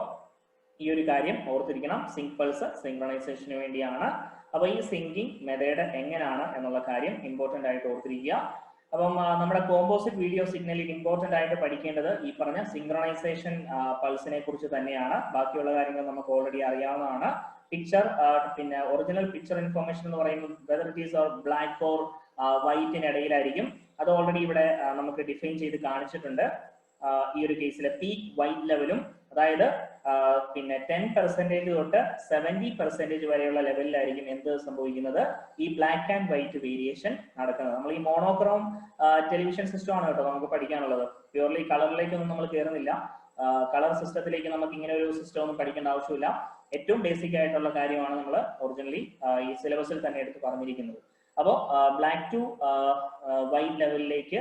ഈ ഒരു കാര്യം ഓർത്തിരിക്കണം. സിങ്ക് പൾസ് സിങ്ക്രണൈസേഷന് വേണ്ടിയാണ്. അപ്പൊ ഈ സിങ്കിങ് മെത്തേഡ് എങ്ങനെയാണ് എന്നുള്ള കാര്യം ഇമ്പോർട്ടന്റ് ആയിട്ട് ഓർത്തിരിക്കുക. അപ്പം നമ്മുടെ കോമ്പോസിറ്റ് വീഡിയോ സിഗ്നലിൽ ഇമ്പോർട്ടന്റ് ആയിട്ട് പഠിക്കേണ്ടത് ഈ പറഞ്ഞ സിങ്ക്രണൈസേഷൻ പൾസിനെ കുറിച്ച് തന്നെയാണ്. ബാക്കിയുള്ള കാര്യങ്ങൾ നമുക്ക് ഓൾറെഡി അറിയാവുന്നതാണ്. പിക്ചർ പിന്നെ ഒറിജിനൽ പിക്ചർ ഇൻഫോർമേഷൻ എന്ന് പറയുന്നത് whether it is black or വൈറ്റിനിടയിലായിരിക്കും. അത് ഓൾറെഡി ഇവിടെ നമുക്ക് ഡിഫൈൻ ചെയ്ത് കാണിച്ചിട്ടുണ്ട്. ഈ ഒരു കേസിൽ പീക്ക് വൈറ്റ് ലെവലും, അതായത് പിന്നെ 10% തൊട്ട് 70% വരെയുള്ള ലെവലിലായിരിക്കും എന്ത് സംഭവിക്കുന്നത്? ഈ ബ്ലാക്ക് ആൻഡ് വൈറ്റ് വേരിയേഷൻ നടക്കുന്നത്. നമ്മൾ ഈ മോണോക്രോം ടെലിവിഷൻ സിസ്റ്റം ആണ് കേട്ടോ നമുക്ക് പഠിക്കാനുള്ളത്. പ്യൂർലി കളറിലേക്കൊന്നും നമ്മൾ കയറുന്നില്ല. കളർ സിസ്റ്റത്തിലേക്ക് നമുക്ക് ഇങ്ങനെ ഒരു സിസ്റ്റം ഒന്നും പഠിക്കേണ്ട ആവശ്യമില്ല. ഏറ്റവും ബേസിക് ആയിട്ടുള്ള കാര്യമാണ് നമ്മൾ ഒറിജിനലി ഈ സിലബസിൽ തന്നെ എടുത്ത് പറഞ്ഞിരിക്കുന്നത്. അപ്പോൾ ബ്ലാക്ക് ടു വൈറ്റ് ലെവലിലേക്ക്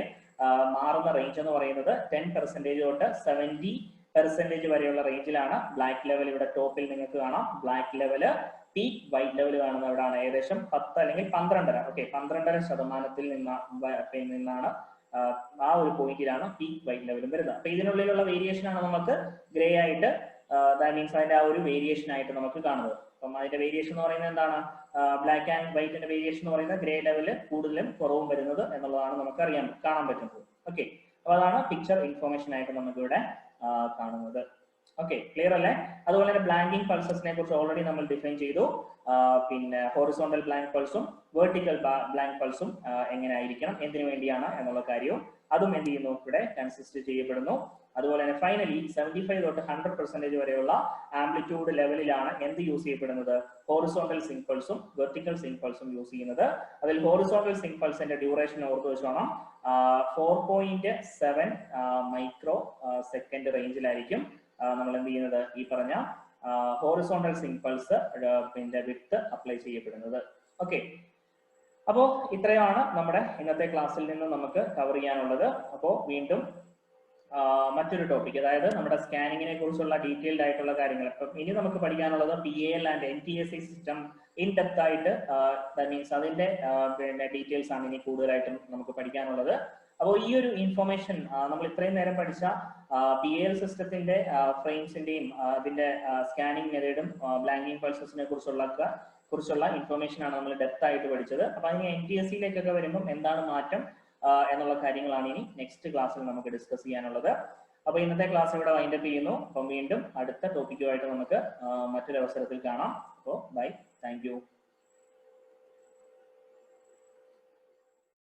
മാറുന്ന റേഞ്ച് എന്ന് പറയുന്നത് 10% തൊട്ട് 70% വരെയുള്ള റേഞ്ചിലാണ്. ബ്ലാക്ക് ലെവൽ ഇവിടെ ടോപ്പിൽ നിങ്ങൾക്ക് കാണാം. Black level peak white level കാണുന്ന എവിടെയാണ്? ഏകദേശം 10 അല്ലെങ്കിൽ 12.5. ഓക്കെ, 12.5% നിന്നാണ് ആ ഒരു പോയിന്റിലാണ് പീക്ക് വൈറ്റ് ലെവലും വരുന്നത്. അപ്പൊ ഇതിനുള്ളിലുള്ള വേരിയേഷൻ ആണ് നമുക്ക് ഗ്രേ ആയിട്ട് ദാറ്റ് മീൻസ് അതിന്റെ ആ ഒരു വേരിയേഷൻ ആയിട്ട് നമുക്ക് കാണുന്നത്. അപ്പം അതിന്റെ വേരിയേഷൻ എന്ന് പറയുന്നത് എന്താണ്? ബ്ലാക്ക് ആൻഡ് വൈറ്റിന്റെ വേരിയേഷൻ എന്ന് പറയുന്നത് ഗ്രേ ലെവല് കൂടുതലും കുറവും വരുന്നത് എന്നുള്ളതാണ് നമുക്ക് കാണാൻ പറ്റുന്നത്. ഓക്കെ, അപ്പൊ അതാണ് പിക്ചർ ഇൻഫോർമേഷൻ ആയിട്ട് നമുക്ക് ഇവിടെ കാണുന്നത്. ഓക്കെ, ക്ലിയർ അല്ലേ? അതുപോലെ തന്നെ ബ്ലാങ്കിങ് പൾസസിനെ കുറിച്ച് ഓൾറെഡി നമ്മൾ ഡിഫൈൻ ചെയ്തു. പിന്നെ ഹോറിസോണ്ടൽ ബ്ലാങ്ക് പൾസും വെർട്ടിക്കൽ ബ്ലാങ്ക് പൾസും എങ്ങനെ ആയിരിക്കണം, എന്തിനു വേണ്ടിയാണ് എന്നുള്ള കാര്യവും അതും എന്ത് ചെയ്യുന്നു? ഇവിടെ കൺസിസ്റ്റ് ചെയ്യപ്പെടുന്നു. അതുപോലെ തന്നെ ഫൈനലി 75 തൊട്ട് 100% വരെയുള്ള ആംപ്ലിറ്റ്യൂഡ് ലെവലിലാണ് എന്ത് യൂസ് ചെയ്യപ്പെടുന്നത്? ഹോറിസോണ്ടൽ സിങ്ക് പൾസും വെർട്ടിക്കൽ സിങ്ക് പൾസും യൂസ് ചെയ്യുന്നത്. അതിൽ ഹോറിസോണ്ടൽ സിങ്ക് പൾസിന്റെ ഡ്യൂറേഷൻ ഓർത്ത് വെച്ചോണം. 4.7 മൈക്രോ സെക്കൻഡ് റേഞ്ചിലായിരിക്കും നമ്മൾ എന്ത് ചെയ്യുന്നത്? ഈ പറഞ്ഞ ഹോറിസോണ്ടൽ സിങ്ക് പൾസ് പിന്നെ വിഡ്ത്ത് അപ്ലൈ ചെയ്യപ്പെടുന്നത്. ഓക്കെ, അപ്പോ ഇത്രയാണ് നമ്മുടെ ഇന്നത്തെ ക്ലാസ്സിൽ നിന്ന് നമുക്ക് കവർ ചെയ്യാനുള്ളത്. അപ്പോൾ വീണ്ടും മറ്റൊരു ടോപ്പിക്, അതായത് നമ്മുടെ സ്കാനിങ്ങിനെ കുറിച്ചുള്ള ഡീറ്റെയിൽഡ് ആയിട്ടുള്ള കാര്യങ്ങൾ. അപ്പം ഇനി നമുക്ക് പഠിക്കാനുള്ളത് PAL and NTSC system in depth ആയിട്ട്, മീൻസ് അതിന്റെ പിന്നെ ഡീറ്റെയിൽസ് ആണ് ഇനി കൂടുതലായിട്ടും നമുക്ക് പഠിക്കാനുള്ളത്. അപ്പോൾ ഈ ഒരു ഇൻഫർമേഷൻ നമ്മൾ ഇത്രയും നേരം പഠിച്ച PAL സിസ്റ്റത്തിന്റെ ഫ്രെയിംസിന്റെയും അതിന്റെ സ്കാനിങ് മെത്തേഡും ബ്ലാങ്കിങ് പൾസസിനെ കുറിച്ചുള്ള ഇൻഫർമേഷൻ ആണ് നമ്മൾ ഡെപ്ത് ആയിട്ട് പഠിച്ചത്. അപ്പൊ അതിന് NTSCയിലേക്കൊക്കെ വരുമ്പോൾ എന്താണ് മാറ്റം എന്നുള്ള കാര്യങ്ങളാണ് ഇനി നെക്സ്റ്റ് ക്ലാസ്സിൽ നമുക്ക് ഡിസ്കസ് ചെയ്യാനുള്ളത്. അപ്പൊ ഇന്നത്തെ ക്ലാസ് ഇവിടെ വൈൻഡപ്പ് ചെയ്യുന്നു. അപ്പം വീണ്ടും അടുത്ത ടോപ്പിക്കുമായിട്ട് നമുക്ക് മറ്റൊരു അവസരത്തിൽ കാണാം. അപ്പോൾ ബൈ, താങ്ക് യു.